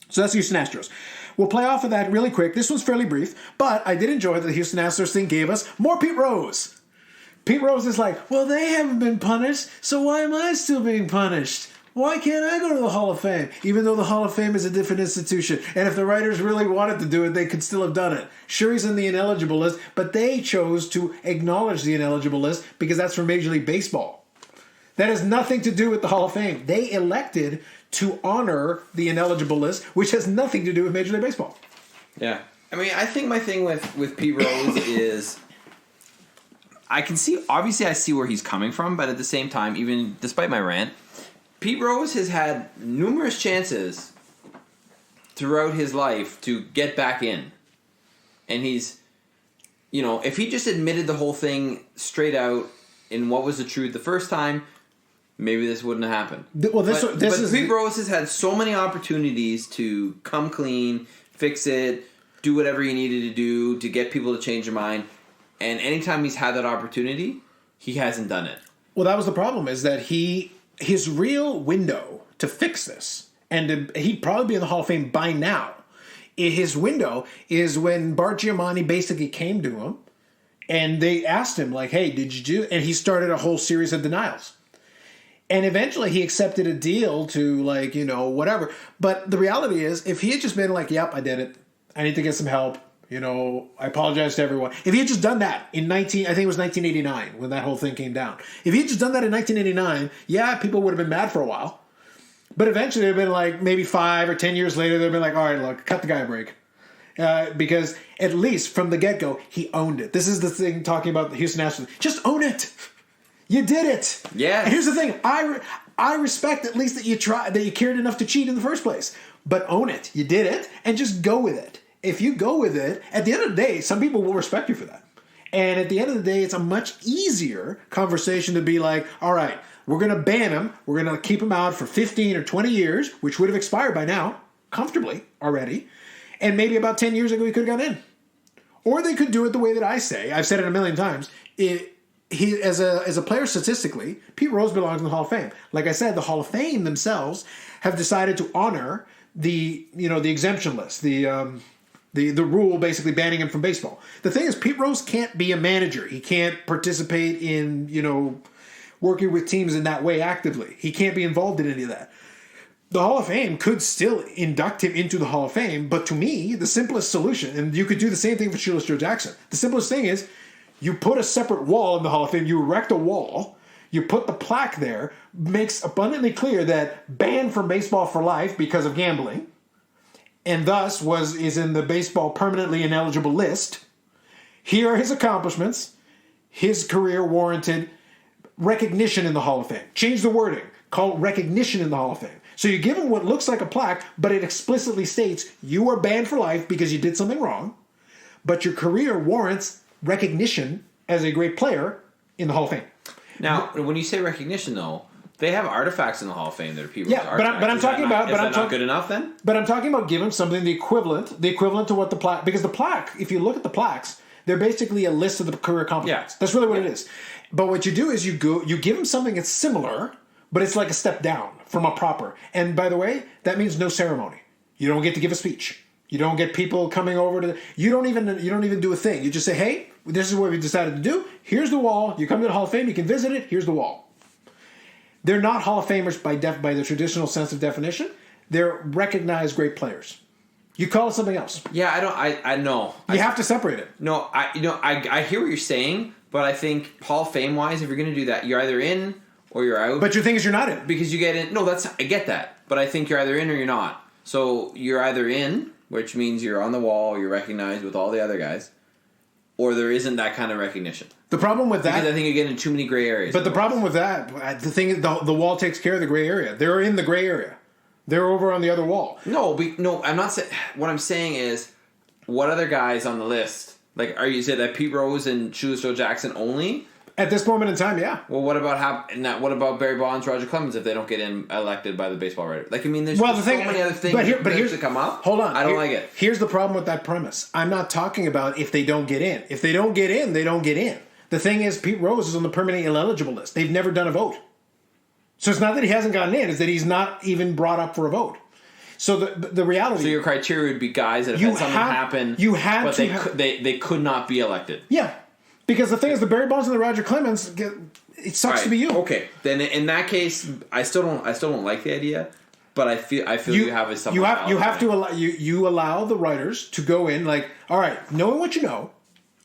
So that's Houston Astros. We'll play off of that really quick. This one's fairly brief, but I did enjoy that the Houston Astros thing gave us more Pete Rose. Pete Rose is like, well, they haven't been punished, so why am I still being punished? Why can't I go to the Hall of Fame? Even though the Hall of Fame is a different institution. And if the writers really wanted to do it, they could still have done it. Sure, he's in the ineligible list, but they chose to acknowledge the ineligible list because that's for Major League Baseball. That has nothing to do with the Hall of Fame. They elected to honor the ineligible list, which has nothing to do with Major League Baseball. Yeah. I mean, I think my thing with Pete Rose is I see where he's coming from, but at the same time, even despite my rant, Pete Rose has had numerous chances throughout his life to get back in. And he's, if he just admitted the whole thing straight out in what was the truth the first time, maybe this wouldn't have happened. Well, but Pete Rose has had so many opportunities to come clean, fix it, do whatever he needed to do to get people to change their mind. And anytime he's had that opportunity, he hasn't done it. Well, that was the problem, is that his real window to fix this, and he'd probably be in the Hall of Fame by now, his window is when Bart Giamatti basically came to him and they asked him, like, hey, did you do... And he started a whole series of denials. And eventually he accepted a deal to, like, whatever. But the reality is, if he had just been like, yep, I did it. I need to get some help. I apologize to everyone. If he had just done that in I think it was 1989 when that whole thing came down. If he had just done that in 1989, yeah, people would have been mad for a while. But eventually they'd been like, maybe 5 or 10 years later, they'd been like, all right, look, cut the guy a break. Because at least from the get-go, he owned it. This is the thing talking about the Houston Astros. Just own it. You did it. Yeah. And here's the thing. I respect at least that you cared enough to cheat in the first place. But own it. You did it. And just go with it. If you go with it, at the end of the day, some people will respect you for that. And at the end of the day, it's a much easier conversation to be like, all right, we're going to ban him. We're going to keep him out for 15 or 20 years, which would have expired by now, comfortably already. And maybe about 10 years ago, he could have gone in. Or they could do it the way that I say. I've said it a million times. As a player statistically, Pete Rose belongs in the Hall of Fame. Like I said, the Hall of Fame themselves have decided to honor the exemption list, the rule basically banning him from baseball. The thing is, Pete Rose can't be a manager. He can't participate in, working with teams in that way actively. He can't be involved in any of that. The Hall of Fame could still induct him into the Hall of Fame, but to me, the simplest solution, and you could do the same thing for Shoeless Joe Jackson, the simplest thing is you put a separate wall in the Hall of Fame, you erect a wall, you put the plaque there, makes abundantly clear that banned from baseball for life because of gambling, and thus is in the baseball permanently ineligible list. Here are his accomplishments. His career warranted recognition in the Hall of Fame. Change the wording. Call it recognition in the Hall of Fame. So you give him what looks like a plaque, but it explicitly states you are banned for life because you did something wrong, but your career warrants recognition as a great player in the Hall of Fame. Now, when you say recognition, though, they have artifacts in the Hall of Fame that are people's artifacts. But I'm talking about... Is that not good enough, then? But I'm talking about giving something the equivalent to what the plaque... Because the plaque, if you look at the plaques, they're basically a list of the career accomplishments. Yeah. That's really what it is. But what you do is you give them something that's similar, but it's like a step down from a proper. And by the way, that means no ceremony. You don't get to give a speech. You don't get people coming over to... You don't even do a thing. You just say, hey, this is what we decided to do. Here's the wall. You come to the Hall of Fame. You can visit it. Here's the wall. They're not Hall of Famers by the traditional sense of definition. They're recognized great players. You call it something else. Yeah, I know. You have to separate it. No, I hear what you're saying, but I think Hall of Fame wise, if you're going to do that, you're either in or you're out. But your thing is you're not in because you get in. No, I get that, but I think you're either in or you're not. So you're either in, which means you're on the wall, you're recognized with all the other guys, or there isn't that kind of recognition. The problem with that... Because I think you get into too many gray areas. But the problem with that, the thing is, the wall takes care of the gray area. They're in the gray area. They're over on the other wall. No, I'm not saying... What I'm saying is, what other guys on the list? Like, are you saying that Pete Rose and Shoeless Joe Jackson only? At this moment in time, yeah. Well, what about Barry Bonds, Roger Clemens if they don't get elected by the baseball writers? Like, I mean, there's so many other things but here's to come up. Hold on. I don't like it. Here's the problem with that premise. I'm not talking about if they don't get in. If they don't get in, they don't get in. The thing is, Pete Rose is on the permanently ineligible list. They've never done a vote. So it's not that he hasn't gotten in, it's that he's not even brought up for a vote. So the reality... So your criteria would be guys that have had something happen, but they could not be elected. Yeah. Because the thing is, the Barry Bonds and the Roger Clemens, it sucks to be you. Okay. Then in that case, I still don't like the idea, but I feel you have a something. You have to allow you allow the writers to go in like, all right, knowing what you know,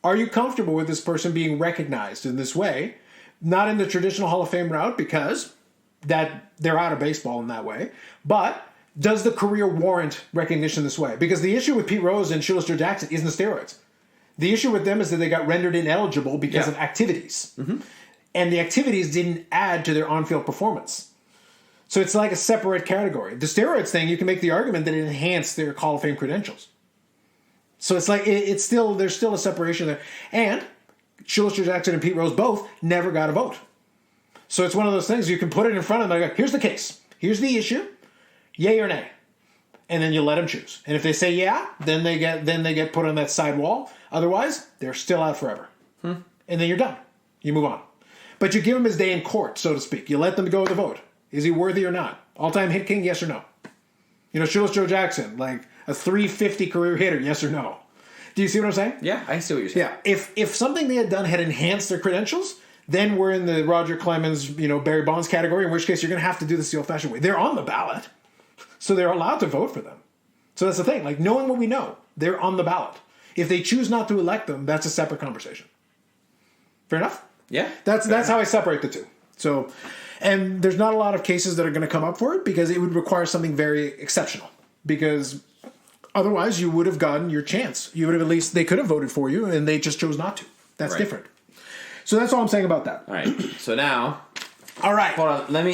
are you comfortable with this person being recognized in this way? Not in the traditional Hall of Fame route because that they're out of baseball in that way, but does the career warrant recognition this way? Because the issue with Pete Rose and Shoeless Joe Jackson isn't the steroids. The issue with them is that they got rendered ineligible because of activities. Mm-hmm. And the activities didn't add to their on-field performance. So it's like a separate category. The steroids thing, you can make the argument that it enhanced their Hall of Fame credentials. So it's like, it's still, there's still a separation there. And Schuster Jackson and Pete Rose both never got a vote. So it's one of those things you can put it in front of them. Like, here's the case. Here's the issue. Yay or nay. And then you let them choose. And if they say yeah, then they get put on that side wall. Otherwise, they're still out forever. And then you're done. You move on. But you give him his day in court, so to speak. You let them go with the vote. Is he worthy or not? All-time hit king, yes or no? You know, Shoeless Joe Jackson, like a 350 career hitter, yes or no? Do you see what I'm saying? Yeah, I see what you're saying. Yeah. If something they had done had enhanced their credentials, then we're in the Roger Clemens, Barry Bonds category, in which case you're going to have to do this the old-fashioned way. They're on the ballot, so they're allowed to vote for them. So that's the thing. Like, knowing what we know, they're on the ballot. If they choose not to elect them, that's a separate conversation. Fair enough? Yeah. That's how I separate the two. So, and there's not a lot of cases that are going to come up for it because it would require something very exceptional. Because otherwise, you would have gotten your chance. You would have they could have voted for you, and they just chose not to. That's different. So that's all I'm saying about that. All right. So now, all right. Hold on. Let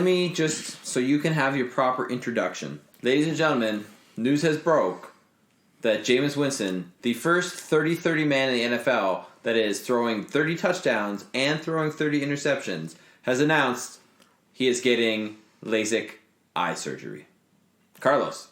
me just so you can have your proper introduction, ladies and gentlemen. News has broke that Jameis Winston, the first 30-30 man in the NFL that is throwing 30 touchdowns and throwing 30 interceptions, has announced he is getting Lasik eye surgery. Carlos.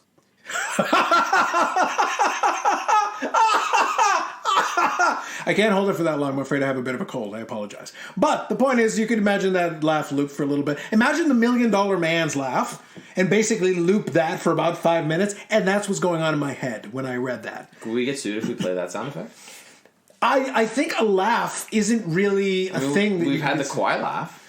I can't hold it for that long. I'm afraid I have a bit of a cold. I apologize. But the point is, you can imagine that laugh loop for a little bit. Imagine the $1 Million Man's laugh and basically loop that for about 5 minutes. And that's what's going on in my head when I read that. Could we get sued if we play that sound effect? I think a laugh isn't really a thing. We've had the Kawhi laugh.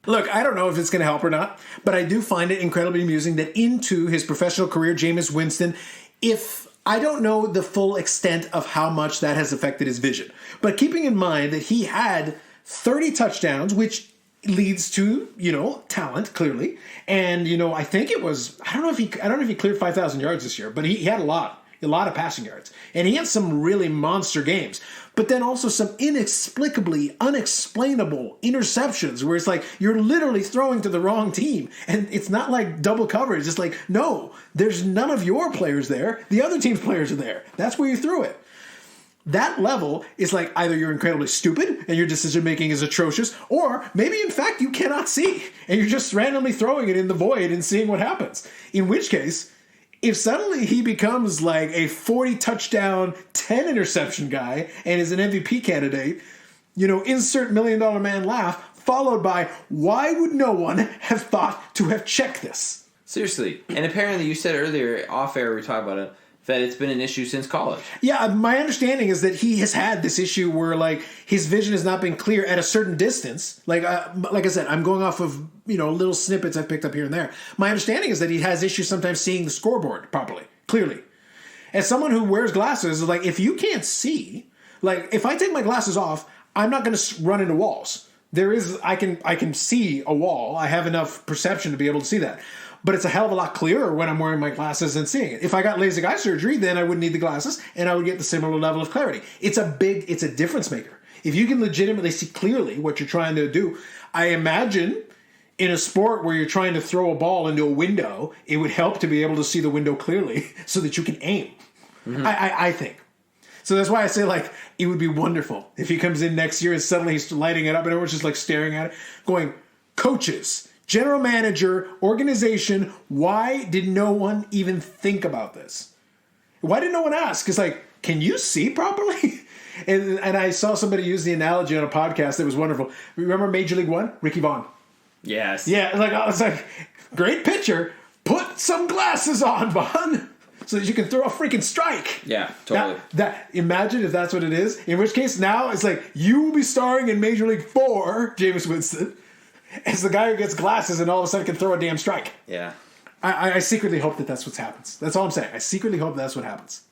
Look, I don't know if it's going to help or not, but I do find it incredibly amusing that into his professional career, Jameis Winston, I don't know the full extent of how much that has affected his vision, but keeping in mind that he had 30 touchdowns, which leads to, talent, clearly. And, I think it was, I don't know if he cleared 5,000 yards this year, but he had a lot of passing yards. And he had some really monster games. But then also some inexplicably unexplainable interceptions where it's like you're literally throwing to the wrong team. And it's not like double coverage. It's like, no, there's none of your players there. The other team's players are there. That's where you threw it. That level is like either you're incredibly stupid and your decision making is atrocious, or maybe in fact you cannot see and you're just randomly throwing it in the void and seeing what happens. In which case, if suddenly he becomes like a 40 touchdown, 10 interception guy and is an MVP candidate, insert $1 Million Man laugh, followed by why would no one have thought to have checked this? Seriously. And apparently you said earlier off air we talked about it, that it's been an issue since college. Yeah, my understanding is that he has had this issue where, like, his vision has not been clear at a certain distance. Like I said, I'm going off of, little snippets I've picked up here and there. My understanding is that he has issues sometimes seeing the scoreboard properly, clearly. As someone who wears glasses, like, if you can't see, like, if I take my glasses off, I'm not going to run into walls. I can see a wall. I have enough perception to be able to see that. But it's a hell of a lot clearer when I'm wearing my glasses and seeing it. If I got LASIK eye surgery, then I wouldn't need the glasses, and I would get the similar level of clarity. It's a difference maker. If you can legitimately see clearly what you're trying to do, I imagine in a sport where you're trying to throw a ball into a window, it would help to be able to see the window clearly so that you can aim. Mm-hmm. I think. So that's why I say, like, it would be wonderful if he comes in next year and suddenly he's lighting it up and everyone's just, like, staring at it, going, coaches, general manager, organization, why did no one even think about this? Why did no one ask? It's like, can you see properly? and I saw somebody use the analogy on a podcast that was wonderful. Remember Major League One? Ricky Vaughn. Yes. Yeah, it's like, great pitcher. Put some glasses on, Vaughn, so that you can throw a freaking strike. Yeah, totally. Imagine if that's what it is. In which case now it's like, you will be starring in Major League 4, Jameis Winston, as the guy who gets glasses and all of a sudden can throw a damn strike. Yeah. I secretly hope that that's what happens. That's all I'm saying. I secretly hope that's what happens.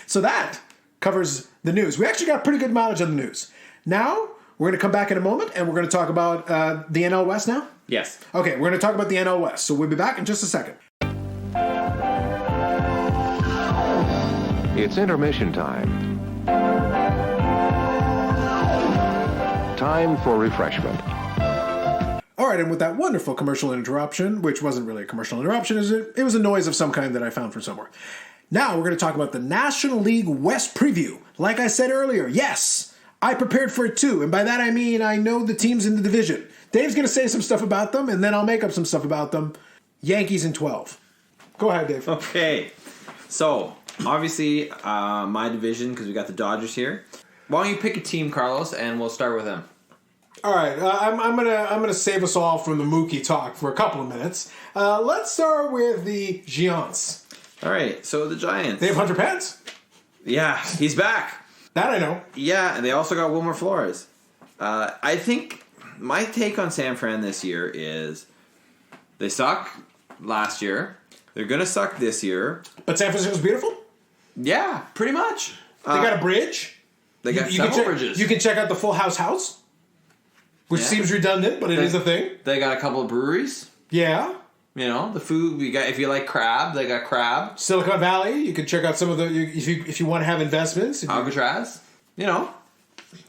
So that covers the news. We actually got pretty good mileage on the news. Now, we're going to come back in a moment and we're going to talk about the NL West now? Yes. Okay, we're going to talk about the NL West. So we'll be back in just a second. It's intermission time. Time for refreshment. All right, and with that wonderful commercial interruption, which wasn't really a commercial interruption, it was a noise of some kind that I found from somewhere. Now we're going to talk about the National League West preview. Like I said earlier, yes, I prepared for it too, and by that I mean I know the teams in the division. Dave's going to say some stuff about them, and then I'll make up some stuff about them. Yankees in 12. Go ahead, Dave. Okay, so obviously my division, because we got the Dodgers here. Why don't you pick a team, Carlos, and we'll start with them. All right, I'm gonna save us all from the Mookie talk for a couple of minutes. Let's start with the Giants. All right, so the Giants. They have Hunter Pence. Yeah, he's back. That I know. Yeah, and they also got Wilmer Flores. I think my take on San Fran this year is they suck last year. They're gonna suck this year. But San Francisco's beautiful. Yeah, pretty much. They got a bridge. They got several bridges. You can check out the Full House, which seems redundant, but it is a thing. They got a couple of breweries. Yeah. You know, the food we got. If you like crab, they got crab. Silicon Valley, you can check out some of the if you want to have investments. Alcatraz. You know,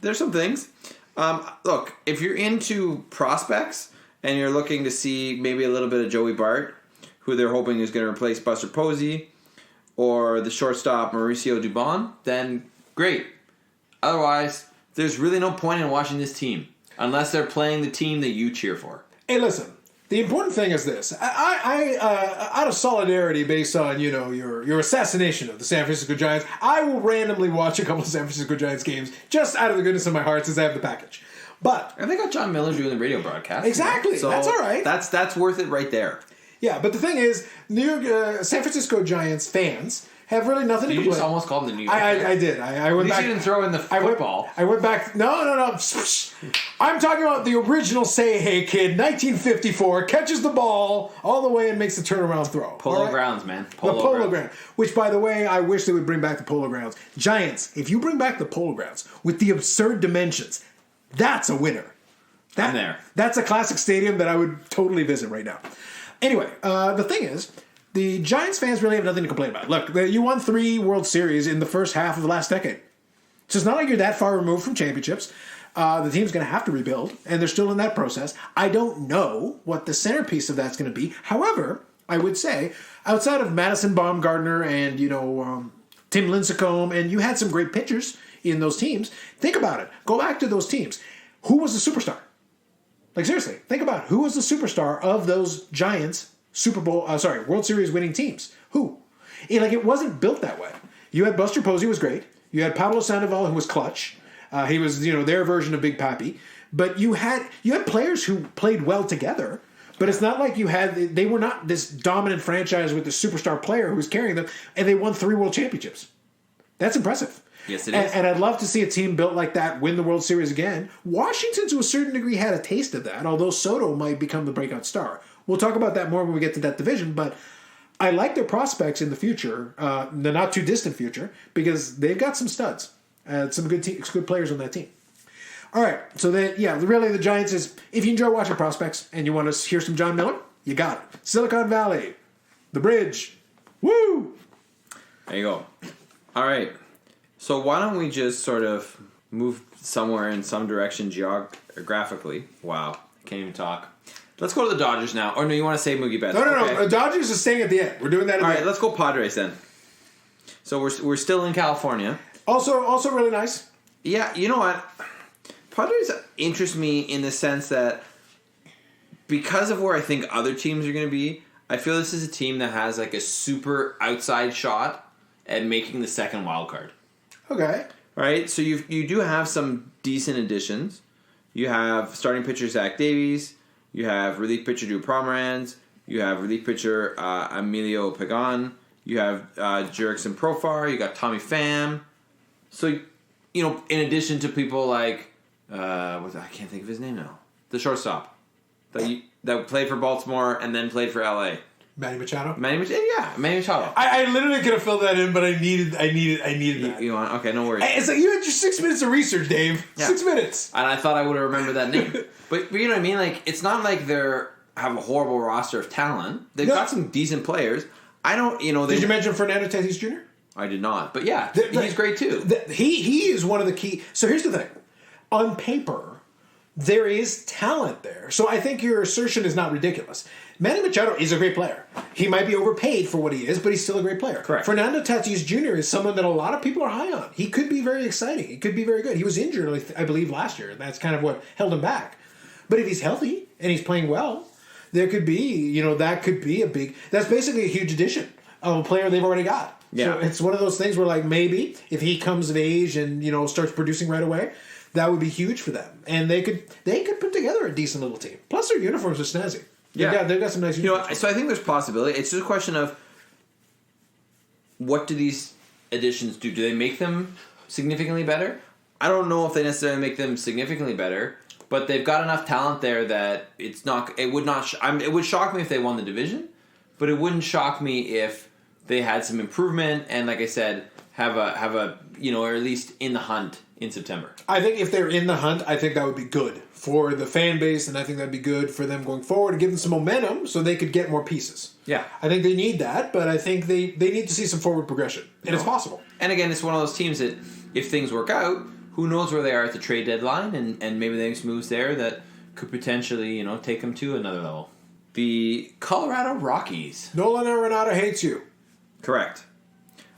there's some things. Look, if you're into prospects and you're looking to see maybe a little bit of Joey Bart, who they're hoping is going to replace Buster Posey, or the shortstop Mauricio Dubon, then great. Otherwise, there's really no point in watching this team unless they're playing the team that you cheer for. Hey, listen. The important thing is this. I out of solidarity based on, your assassination of the San Francisco Giants, I will randomly watch a couple of San Francisco Giants games just out of the goodness of my heart since I have the package. But and they got John Miller doing the radio broadcast. Exactly. So that's all right. That's worth it right there. Yeah, but the thing is, San Francisco Giants fans have really nothing to complain. You just almost called them the New York Giants. I did. I went back. You didn't throw in the football. I went back. No. I'm talking about the original Say Hey Kid, 1954, catches the ball all the way and makes the turnaround throw. Polo Grounds, man. The Polo Ground. Which, by the way, I wish they would bring back the Polo Grounds. Giants, if you bring back the Polo Grounds with the absurd dimensions, that's a winner. I'm there. That's a classic stadium that I would totally visit right now. Anyway, the thing is, the Giants fans really have nothing to complain about. Look, you won 3 World Series in the first half of the last decade. So it's not like you're that far removed from championships. The team's going to have to rebuild, and they're still in that process. I don't know what the centerpiece of that's going to be. However, I would say, outside of Madison Baumgartner and, Tim Lincecum, and you had some great pitchers in those teams, think about it. Go back to those teams. Who was the superstar? Like, seriously, think about who was the superstar of those Giants World Series winning teams. Who? It wasn't built that way. You had Buster Posey, who was great. You had Pablo Sandoval, who was clutch. He was, their version of Big Papi. But you had players who played well together. But it's not like they were not this dominant franchise with the superstar player who was carrying them, and they won 3 world championships. That's impressive. Yes, it is. And I'd love to see a team built like that win the World Series again. Washington, to a certain degree, had a taste of that, although Soto might become the breakout star. We'll talk about that more when we get to that division, but I like their prospects in the future, the not-too-distant future, because they've got some studs, some good players on that team. All right, so really the Giants is, if you enjoy watching prospects and you want to hear some John Miller, you got it. Silicon Valley, the bridge, woo! There you go. All right, so why don't we just sort of move somewhere in some direction geographically? Wow, I can't even talk. Let's go to the Dodgers now. Or no, you want to say Mookie Betts? No. Dodgers is staying at the end. We're doing that at the end. All right, let's go Padres then. So we're still in California. Also really nice. Yeah, you know what? Padres interest me in the sense that because of where I think other teams are going to be, I feel this is a team that has like a super outside shot at making the second wild card. Okay. Right? So you do have some decent additions. You have starting pitcher Zach Davies. You have relief pitcher Drew Pomeranz. You have relief pitcher Emilio Pagan. You have Jurickson Profar. You got Tommy Pham. So, in addition to people like, I can't think of his name now. The shortstop that played for Baltimore and then played for LA. Manny Machado? Manny Machado. I literally could have filled that in, but I needed that. You want? Okay, no worries. It's like you had just 6 minutes of research, Dave. Yeah. 6 minutes. And I thought I would have remembered that name. But you know what I mean? Like, it's not like they're have a horrible roster of talent. They've got some decent players. I don't, Did you mention Fernando Tatis Jr.? I did not. But yeah, he's great too. He is one of the key. So here's the thing. On paper, there is talent there. So I think your assertion is not ridiculous. Manny Machado is a great player. He might be overpaid for what he is, but he's still a great player. Correct. Fernando Tatis Jr. is someone that a lot of people are high on. He could be very exciting. He could be very good. He was injured, I believe, last year. That's kind of what held him back. But if he's healthy and he's playing well, there could be, that could be that's basically a huge addition of a player they've already got. Yeah. So it's one of those things where, like, maybe if he comes of age and, starts producing right away, that would be huge for them. And they could put together a decent little team. Plus their uniforms are snazzy. They've got some nice uniforms. So I think there's possibility. It's just a question of what do these additions do? Do they make them significantly better? I don't know if they necessarily make them significantly better, but they've got enough talent there that it's not. It would not. It would shock me if they won the division, but it wouldn't shock me if they had some improvement and, like I said, have a or at least in the hunt in September. I think if they're in the hunt, I think that would be good for the fan base, and I think that'd be good for them going forward to give them some momentum so they could get more pieces. Yeah. I think they need that, but I think they need to see some forward progression. And it's possible. And again, it's one of those teams that if things work out, who knows where they are at the trade deadline, and maybe they make moves there that could potentially, take them to another level. The Colorado Rockies. Nolan Arenado hates you. Correct.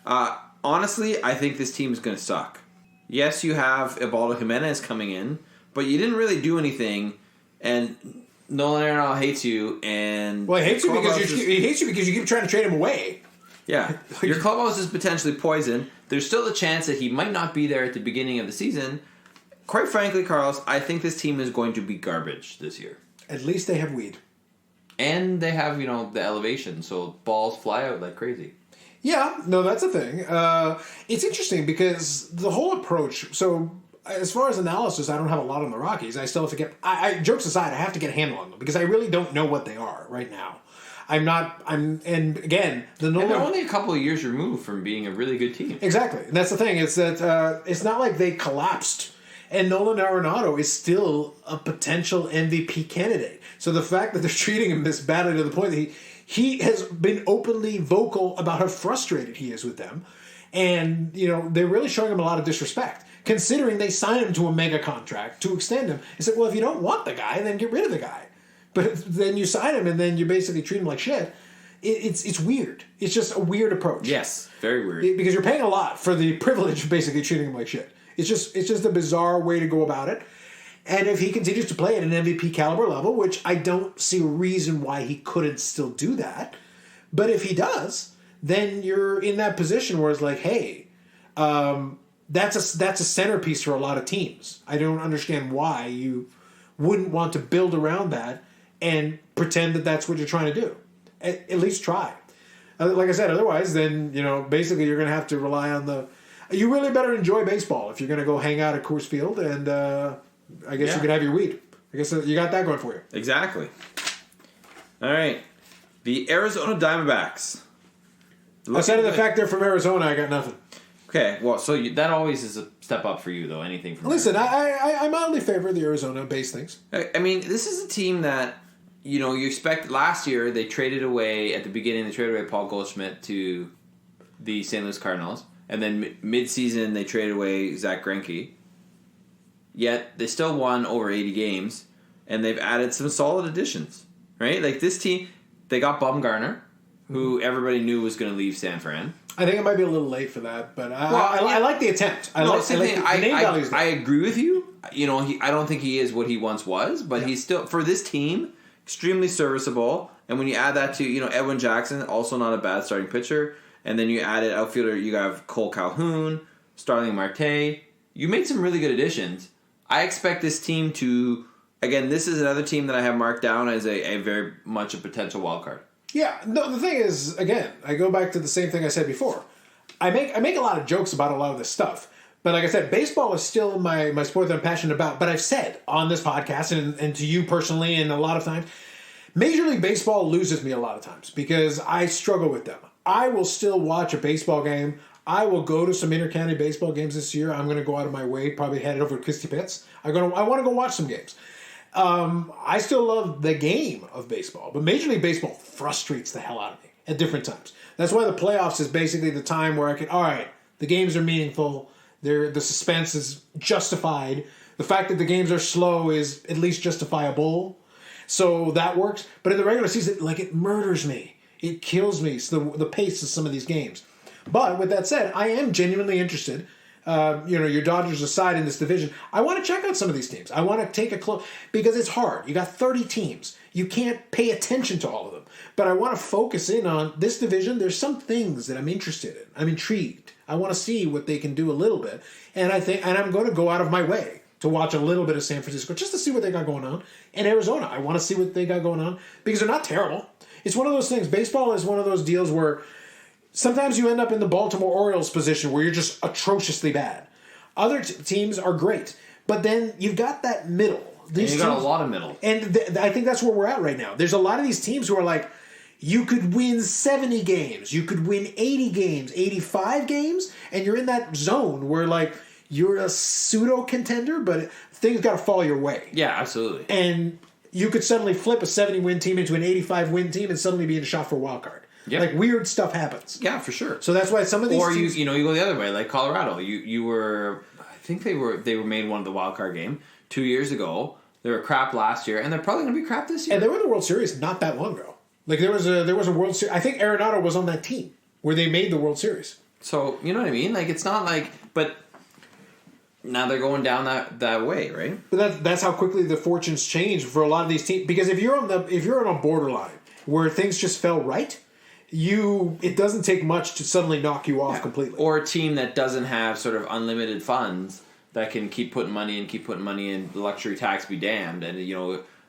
Honestly, I think this team is going to suck. Yes, you have Ubaldo Jimenez coming in, but you didn't really do anything, and Nolan Arenado hates you. And he hates you because you keep trying to trade him away. Yeah, your clubhouse is potentially poisoned. There's still the chance that he might not be there at the beginning of the season. Quite frankly, Carlos, I think this team is going to be garbage this year. At least they have weed. And they have, the elevation, so balls fly out like crazy. Yeah, no, that's a thing. It's interesting because the whole approach. So, as far as analysis, I don't have a lot on the Rockies. I still have to get. Jokes aside, I have to get a handle on them because I really don't know what they are right now. And again, and they're only a couple of years removed from being a really good team. Exactly, and that's the thing. It's that it's not like they collapsed. And Nolan Arenado is still a potential MVP candidate. So the fact that they're treating him this badly to the point that he has been openly vocal about how frustrated he is with them. And, they're really showing him a lot of disrespect, considering they signed him to a mega contract to extend him. It's like, well, if you don't want the guy, then get rid of the guy. But then you sign him and then you basically treat him like shit. It's weird. It's just a weird approach. Yes, very weird. Because you're paying a lot for the privilege of basically treating him like shit. It's just a bizarre way to go about it. And if he continues to play at an MVP caliber level, which I don't see a reason why he couldn't still do that, but if he does, then you're in that position where it's like, hey, that's a centerpiece for a lot of teams. I don't understand why you wouldn't want to build around that and pretend that that's what you're trying to do. At least try. Like I said, otherwise, then basically you're going to have to rely on the. You really better enjoy baseball if you're going to go hang out at Coors Field, and I guess you could have your weed. I guess you got that going for you. Exactly. All right. The Arizona Diamondbacks. Outside of the fact they're from Arizona, I got nothing. Okay, well, so that always is a step up for you, though. Anything from Listen, Arizona. I mildly favor the Arizona-based things. I mean, this is a team that, you expect. Last year, they traded away, at the beginning, they traded away Paul Goldschmidt to the St. Louis Cardinals. And then mid-season, they traded away Zach Greinke. Yet, they still won over 80 games, and they've added some solid additions, right? Like, this team, they got Bumgarner, who everybody knew was going to leave San Fran. I think it might be a little late for that, but I like the attempt. I agree with you. I don't think he is what he once was, but he's still, for this team, extremely serviceable. And when you add that to, Edwin Jackson, also not a bad starting pitcher. And then you added outfielder, you have Cole Calhoun, Starling Marte. You made some really good additions. I expect this team to, again, this is another team that I have marked down as a very much a potential wild card. Yeah, no, the thing is, again, I go back to the same thing I said before. I make a lot of jokes about a lot of this stuff. But like I said, baseball is still my sport that I'm passionate about. But I've said on this podcast and to you personally and a lot of times, Major League Baseball loses me a lot of times because I struggle with them. I will still watch a baseball game. I will go to some inter-county baseball games this year. I'm going to go out of my way, probably head over to Christie Pitts. I want to go watch some games. I still love the game of baseball, but Major League Baseball frustrates the hell out of me at different times. That's why the playoffs is basically the time where I can, all right, the games are meaningful. The suspense is justified. The fact that the games are slow is at least justifiable. So that works. But in the regular season, like, it murders me. It kills me, the pace of some of these games. But with that said, I am genuinely interested. Your Dodgers aside in this division, I want to check out some of these teams. I want to take a close, because it's hard. You got 30 teams. You can't pay attention to all of them. But I want to focus in on this division. There's some things that I'm interested in. I'm intrigued. I want to see what they can do a little bit. And I'm going to go out of my way to watch a little bit of San Francisco just to see what they got going on. And Arizona, I want to see what they got going on because they're not terrible. It's one of those things. Baseball is one of those deals where sometimes you end up in the Baltimore Orioles position where you're just atrociously bad. Other teams are great, but then you've got that middle. You got a lot of middle. And I think that's where we're at right now. There's a lot of these teams who are like, you could win 70 games, you could win 80 games, 85 games, and you're in that zone where, like, you're a pseudo-contender, but things got to fall your way. Yeah, absolutely. And you could suddenly flip a 70-win team into an 85-win team and suddenly be in a shot for a wild card. Yep. Like, weird stuff happens. Yeah, for sure. So that's why some of these teams... you go the other way, like Colorado. You were... I think they were made one of the wild card game 2 years ago. They were crap last year, and they're probably going to be crap this year. And they were in the World Series not that long ago. Like, there was a World Series... I think Arenado was on that team where they made the World Series. So, you know what I mean? Like, it's not like... But now they're going down that way, right? But that's how quickly the fortunes change for a lot of these teams. Because if you're on a borderline where things just fell right, it doesn't take much to suddenly knock you off completely. Or a team that doesn't have sort of unlimited funds that can keep putting money in, luxury tax be damned, and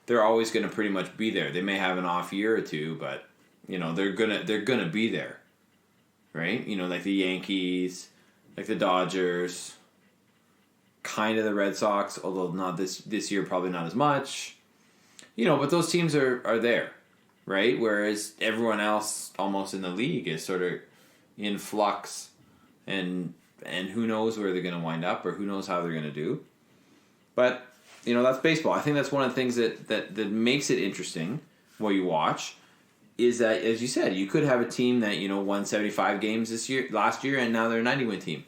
they're always going to pretty much be there. They may have an off year or two, but they're gonna be there, right? Like the Yankees, like the Dodgers, kind of the Red Sox, although not this year, probably not as much. But those teams are there, right? Whereas everyone else almost in the league is sort of in flux, and who knows where they're going to wind up or who knows how they're going to do. But, that's baseball. I think that's one of the things that makes it interesting while you watch is that, as you said, you could have a team that, won 75 games last year, and now they're a 90-win team.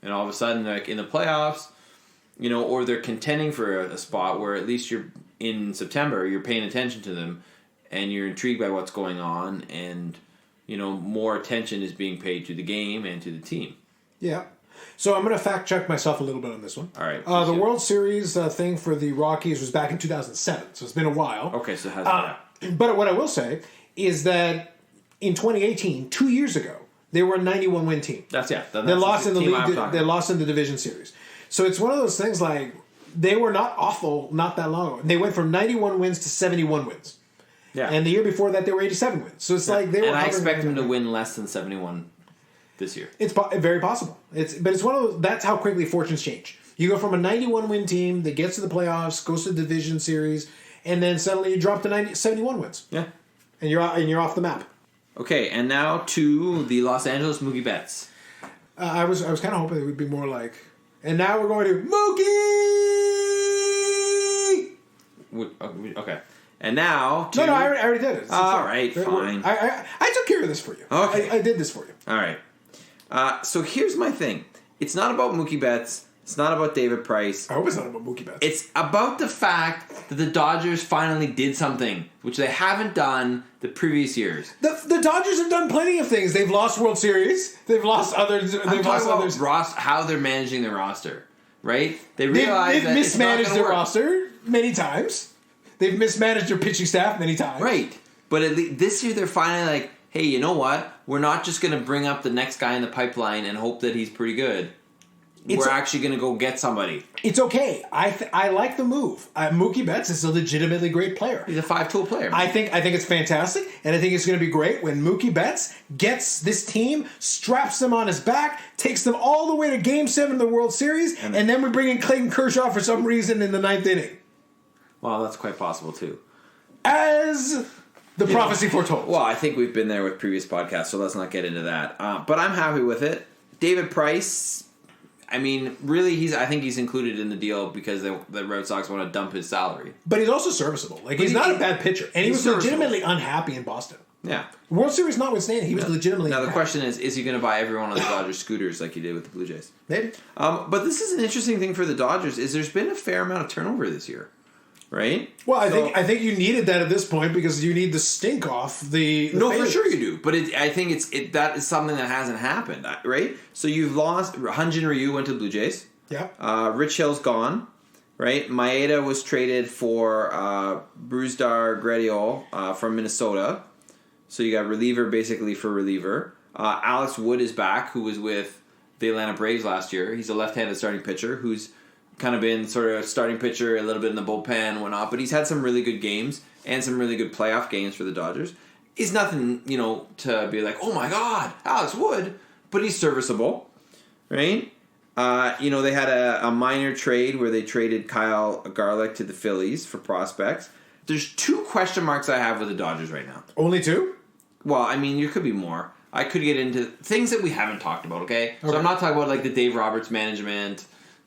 And all of a sudden, like in the playoffs, or they're contending for a spot where at least you're in September, you're paying attention to them, and you're intrigued by what's going on, and, more attention is being paid to the game and to the team. Yeah. So I'm going to fact check myself a little bit on this one. All right. The World Series thing for the Rockies was back in 2007, so it's been a while. Okay, so it hasn't. But what I will say is that in 2018, 2 years ago, they were a 91-win team. They lost in the league. They lost in the division series. So it's one of those things like they were not awful not that long ago. They went from 91 wins to 71 wins. Yeah. And the year before that, they were 87 wins. So it's like they were. And I expect them to win less than 71 this year. It's very possible. But it's one of those. That's how quickly fortunes change. You go from a 91-win team that gets to the playoffs, goes to the division series, and then suddenly you drop to 71 wins. Yeah. And you're off the map. Okay, and now to the Los Angeles Mookie Betts. I was kind of hoping it would be more like, and now we're going to Mookie. Okay, and now to... No, I already did it. All right, fine. I took care of this for you. Okay, I did this for you. All right. So here's my thing. It's not about Mookie Betts. It's not about David Price. I hope it's not about Mookie Betts. It's about the fact that the Dodgers finally did something, which they haven't done the previous years. The Dodgers have done plenty of things. They've lost World Series. They've lost others. I'm talking about how they're managing their roster, right? They realize they've mismanaged their roster many times. They've mismanaged their pitching staff many times. Right. But at least this year they're finally like, hey, you know what? We're not just going to bring up the next guy in the pipeline and hope that he's pretty good. We're actually going to go get somebody. It's okay. I like the move. Mookie Betts is a legitimately great player. He's a 5-tool player. I think it's fantastic, and I think it's going to be great when Mookie Betts gets this team, straps them on his back, takes them all the way to Game 7 of the World Series, and then we bring in Clayton Kershaw for some reason in the 9th inning. Well, that's quite possible, too. As the prophecy foretold. Well, I think we've been there with previous podcasts, so let's not get into that. But I'm happy with it. David Price... I mean, really, I think he's included in the deal because the Red Sox want to dump his salary. But he's also serviceable. Like, he's not a bad pitcher. And he was legitimately unhappy in Boston. Yeah. World Series notwithstanding, he was legitimately. Now the question is he going to buy every one of the Dodgers scooters like he did with the Blue Jays? Maybe. But this is an interesting thing for the Dodgers. Is there's been a fair amount of turnover this year, right? Well, I think you needed that at this point because you need the stink off the no, favorites. for sure you do. But I think that is something that hasn't happened, right? So you've lost. Hyun-Jin Ryu went to the Blue Jays. Yeah. Rich Hill's gone. Right, Maeda was traded for Brusdar Graterol from Minnesota. So you got reliever basically for reliever. Alex Wood is back, who was with the Atlanta Braves last year. He's a left-handed starting pitcher who's kind of been sort of starting pitcher, a little bit in the bullpen and whatnot. But he's had some really good games and some really good playoff games for the Dodgers. He's nothing, to be like, oh my God, Alex Wood. But he's serviceable, right? They had a minor trade where they traded Kyle Garlick to the Phillies for prospects. There's 2 question marks I have with the Dodgers right now. Only 2? Well, I mean, there could be more. I could get into things that we haven't talked about, okay? So I'm not talking about, like, the Dave Roberts management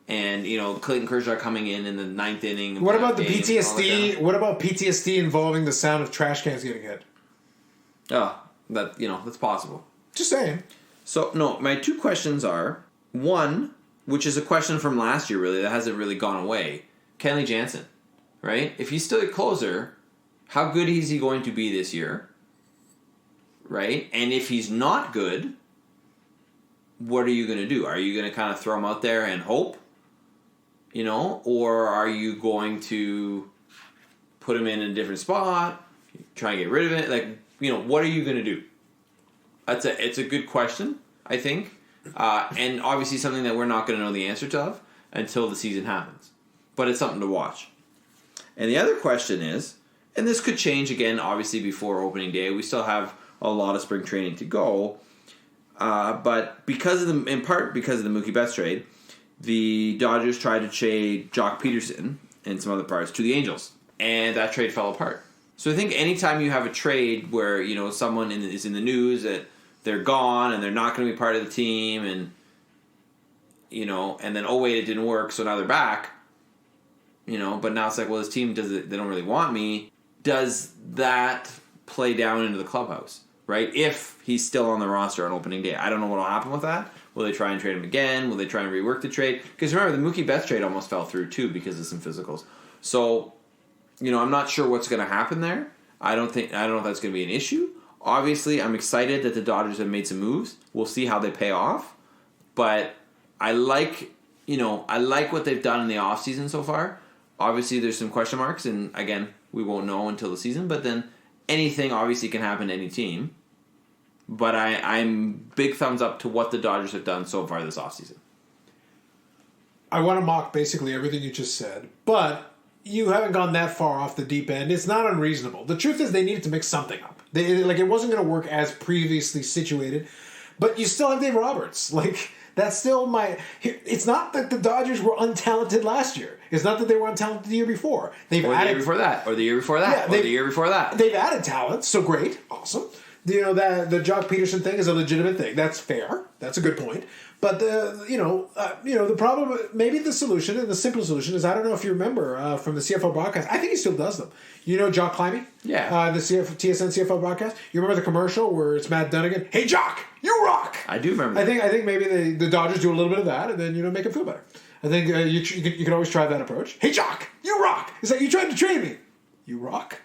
and, Clayton Kershaw coming in the 9th inning. What about the PTSD? What about PTSD involving the sound of trash cans getting hit? Oh, that's possible. Just saying. So, no, my 2 questions are, 1... which is a question from last year, really, that hasn't really gone away. Kenley Jansen, right? If he's still a closer, how good is he going to be this year? Right? And if he's not good, what are you going to do? Are you going to kind of throw him out there and hope? Or are you going to put him in a different spot, try and get rid of it? Like, what are you going to do? It's a good question, I think. And obviously something that we're not going to know the answer to until the season happens. But it's something to watch. And the other question is, and this could change again, obviously, before opening day. We still have a lot of spring training to go. But in part because of the Mookie Betts trade, the Dodgers tried to trade Jock Peterson and some other parts to the Angels. And that trade fell apart. So I think anytime you have a trade where, someone is in the news that they're gone and they're not going to be part of the team and then, oh wait, it didn't work, so now they're back, but now it's like, well, this team they don't really want me. Does that play down into the clubhouse, right? If he's still on the roster on opening day. I don't know what will happen with that. Will they try and trade him again? Will they try and rework the trade? Because remember, the Mookie Betts trade almost fell through too because of some physicals. So, I'm not sure what's going to happen there. I don't know if that's going to be an issue. Obviously, I'm excited that the Dodgers have made some moves. We'll see how they pay off. But I like what they've done in the offseason so far. Obviously, there's some question marks, and again, we won't know until the season. But then anything obviously can happen to any team. But I'm big thumbs up to what the Dodgers have done so far this offseason. I want to mock basically everything you just said, but you haven't gone that far off the deep end. It's not unreasonable. The truth is they needed to mix something up. It wasn't going to work as previously situated, but you still have Dave Roberts. That's still it's not that the Dodgers were untalented last year. It's not that they were untalented the year before. The year before that, or the year before that, or the year before that. They've added talent, so great, awesome. That the Jock Peterson thing is a legitimate thing. That's fair. That's a good point. But the problem, maybe the solution, and the simple solution is, I don't know if you remember from the CFL broadcast. I think he still does them. Jock Climbing? Yeah. The TSN CFL broadcast. You remember the commercial where it's Matt Dunnigan? Hey, Jock, you rock. I do remember. I think maybe the Dodgers do a little bit of that, and then make him feel better. I think you can always try that approach. Hey, Jock, you rock. It's like, you tried to trade me. You rock.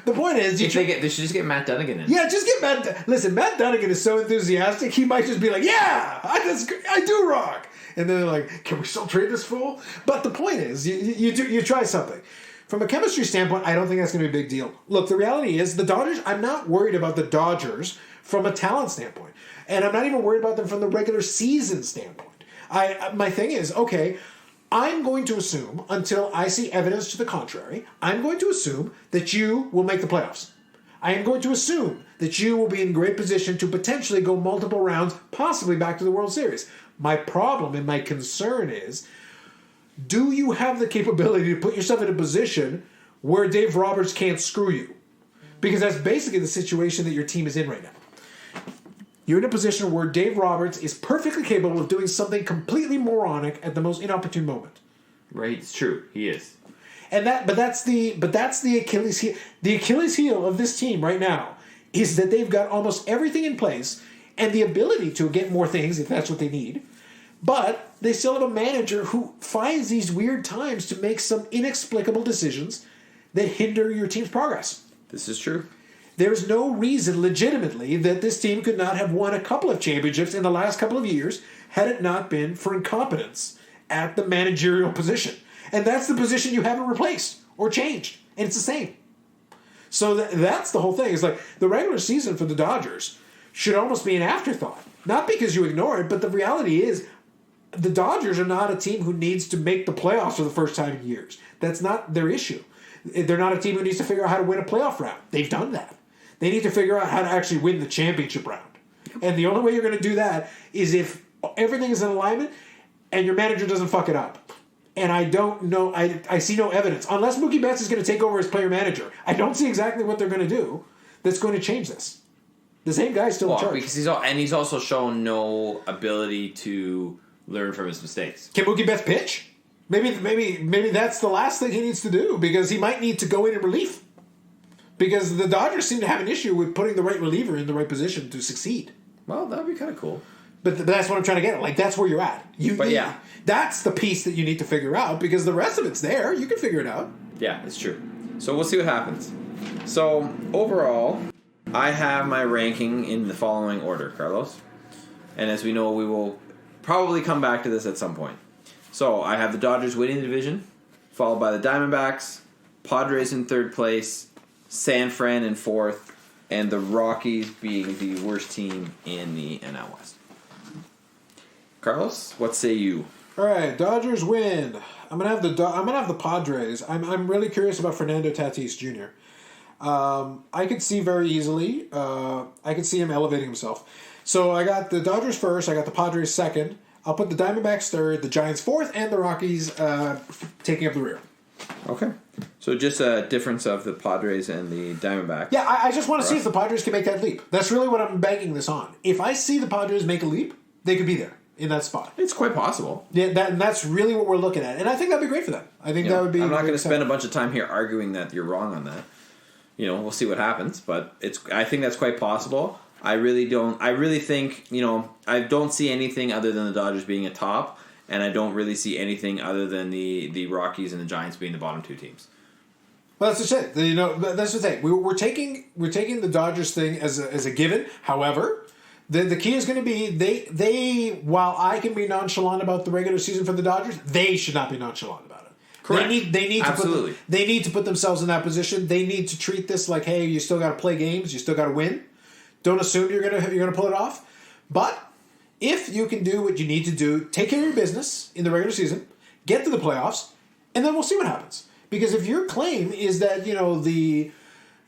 The point is, they should just get Matt Dunnigan in. Yeah, just get Matt. Listen, Matt Dunnigan is so enthusiastic. He might just be like, "Yeah, I do rock," and then they're like, "Can we still trade this fool?" But the point is, you try something. From a chemistry standpoint, I don't think that's going to be a big deal. Look, the reality is, the Dodgers. I'm not worried about the Dodgers from a talent standpoint, and I'm not even worried about them from the regular season standpoint. My thing is, okay, I'm going to assume, until I see evidence to the contrary, I'm going to assume that you will make the playoffs. I am going to assume that you will be in great position to potentially go multiple rounds, possibly back to the World Series. My problem and my concern is, do you have the capability to put yourself in a position where Dave Roberts can't screw you? Because that's basically the situation that your team is in right now. You're in a position where Dave Roberts is perfectly capable of doing something completely moronic at the most inopportune moment. Right, it's true. He is. And that's the Achilles heel. The Achilles heel of this team right now is that they've got almost everything in place and the ability to get more things if that's what they need. But they still have a manager who finds these weird times to make some inexplicable decisions that hinder your team's progress. This is true. There's no reason legitimately that this team could not have won a couple of championships in the last couple of years had it not been for incompetence at the managerial position. And that's the position you haven't replaced or changed. And it's the same. So that's the whole thing. It's like the regular season for the Dodgers should almost be an afterthought. Not because you ignore it, but the reality is the Dodgers are not a team who needs to make the playoffs for the first time in years. That's not their issue. They're not a team who needs to figure out how to win a playoff round. They've done that. They need to figure out how to actually win the championship round. And the only way you're going to do that is if everything is in alignment and your manager doesn't fuck it up. And I don't know, I see no evidence. Unless Mookie Betts is going to take over as player manager, I don't see exactly what they're going to do that's going to change this. The same guy's still in charge. Because he's also shown no ability to learn from his mistakes. Can Mookie Betts pitch? Maybe that's the last thing he needs to do, because he might need to go in relief. Because the Dodgers seem to have an issue with putting the right reliever in the right position to succeed. Well, that would be kind of cool. But that's what I'm trying to get at. Like, that's where you're at. That's the piece that you need to figure out, because the rest of it's there. You can figure it out. Yeah, it's true. So we'll see what happens. So, overall, I have my ranking in the following order, Carlos. And as we know, we will probably come back to this at some point. So, I have the Dodgers winning the division, followed by the Diamondbacks, Padres in third place, San Fran in fourth, and the Rockies being the worst team in the NL West. Carlos, what say you? All right, Dodgers win. I'm gonna have the Padres. I'm really curious about Fernando Tatis Jr. I could see very easily. I could see him elevating himself. So I got the Dodgers first. I got the Padres second. I'll put the Diamondbacks third, the Giants fourth, and the Rockies taking up the rear. Okay. So just a difference of the Padres and the Diamondbacks. Yeah, I just want to see if the Padres can make that leap. That's really what I'm banking this on. If I see the Padres make a leap, they could be there in that spot. It's quite possible. Yeah, that's really what we're looking at. And I think that'd be great for them. I think that would be... I'm not going to spend a bunch of time here arguing that you're wrong on that. We'll see what happens, but I think that's quite possible. I really think, I don't see anything other than the Dodgers being a top, and I don't really see anything other than the Rockies and the Giants being the bottom two teams. Well, that's just it. That's the thing. We're taking the Dodgers thing as a given. However, the key is going to be they while I can be nonchalant about the regular season for the Dodgers, they should not be nonchalant about it. Correct. They need Absolutely. they need to put themselves in that position. They need to treat this like, hey, you still got to play games. You still got to win. Don't assume you're gonna pull it off. But if you can do what you need to do, take care of your business in the regular season, get to the playoffs, and then we'll see what happens. Because if your claim is that the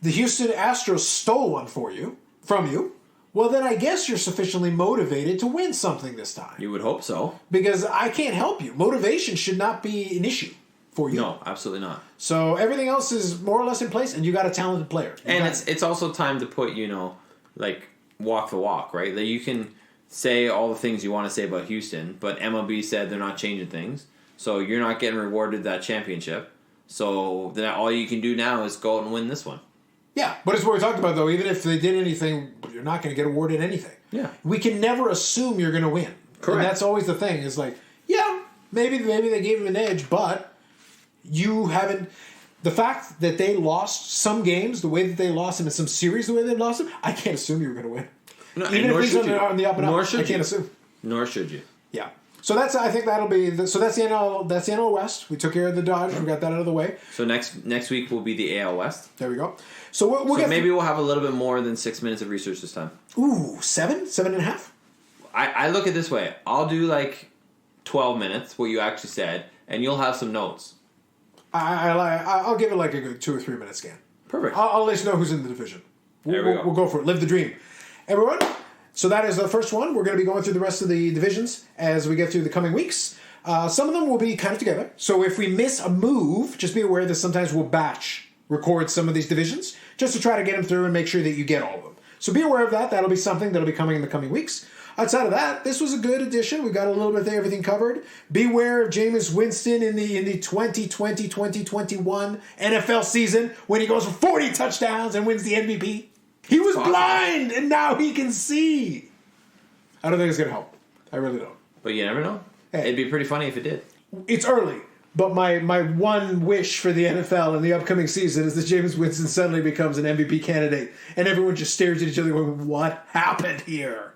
Houston Astros stole one from you, well then I guess you're sufficiently motivated to win something this time. You would hope so. Because I can't help you. Motivation should not be an issue for you. No, absolutely not. So everything else is more or less in place, and you got a talented player. It's also time to put walk the walk, right? That you can say all the things you want to say about Houston, but MLB said they're not changing things, so you're not getting rewarded that championship. So then all you can do now is go out and win this one. Yeah, but it's what we talked about, though. Even if they did anything, you're not going to get awarded anything. Yeah. We can never assume you're going to win. Correct. And that's always the thing. Is like, yeah, maybe they gave him an edge, but you haven't... The fact that they lost some games the way that they lost them in some series the way they lost them, I can't assume you were going to win. No, even if he's on the up and up, I can't assume. Nor should you. Yeah. So I think that'll be... So that's the NL West. We took care of the Dodgers. We got that out of the way. So next week will be the AL West. There we go. So maybe we'll have a little bit more than 6 minutes of research this time. Ooh, 7.5? I look at it this way. I'll do 12 minutes, what you actually said, and you'll have some notes. I'll give it a good 2 or 3 minute scan. Perfect. I'll let you know who's in the division. We'll go for it. Live the dream. Everyone, so that is the first one. We're going to be going through the rest of the divisions as we get through the coming weeks. Some of them will be kind of together. So if we miss a move, just be aware that sometimes we'll batch record some of these divisions just to try to get them through and make sure that you get all of them. So be aware of that. That'll be something that'll be coming in the coming weeks. Outside of that, this was a good addition. We got a little bit of everything covered. Beware of Jameis Winston in the 2020-2021 NFL season when he goes for 40 touchdowns and wins the MVP. He was blind, and now he can see. I don't think it's going to help. I really don't. But you never know. Hey. It'd be pretty funny if it did. It's early, but my one wish for the NFL in the upcoming season is that Jameis Winston suddenly becomes an MVP candidate, and everyone just stares at each other going, what happened here?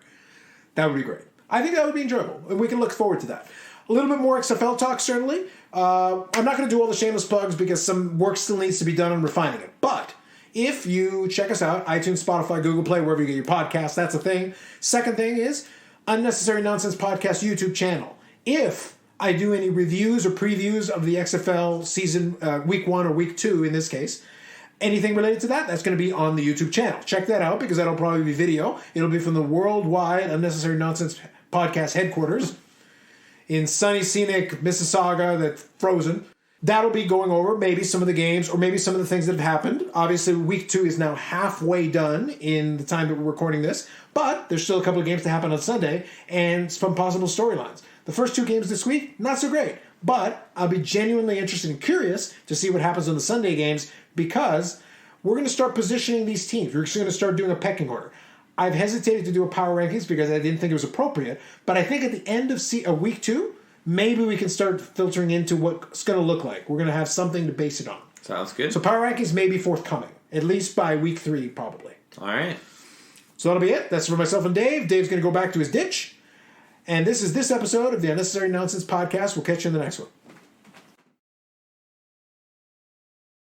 That would be great. I think that would be enjoyable, and we can look forward to that. A little bit more XFL talk, certainly. I'm not going to do all the shameless plugs because some work still needs to be done on refining it. But if you check us out, iTunes, Spotify, Google Play, wherever you get your podcasts, that's a thing. Second thing is Unnecessary Nonsense Podcast YouTube channel. If I do any reviews or previews of the XFL season, week 1 or week 2 in this case, anything related to that, that's going to be on the YouTube channel. Check that out because that'll probably be video. It'll be from the worldwide Unnecessary Nonsense Podcast headquarters in sunny, scenic Mississauga that's frozen. That'll be going over maybe some of the games or maybe some of the things that have happened. Obviously, week 2 is now halfway done in the time that we're recording this, but there's still a couple of games to happen on Sunday and some possible storylines. The first 2 games this week, not so great, but I'll be genuinely interested and curious to see what happens on the Sunday games because we're going to start positioning these teams. We're just going to start doing a pecking order. I've hesitated to do a power rankings because I didn't think it was appropriate, but I think at the end of week 2, maybe we can start filtering into what it's going to look like. We're going to have something to base it on. Sounds good. So power rankings may be forthcoming, at least by week 3, probably. All right. So that'll be it. That's for myself and Dave. Dave's going to go back to his ditch. And this is this episode of the Unnecessary Nonsense Podcast. We'll catch you in the next one.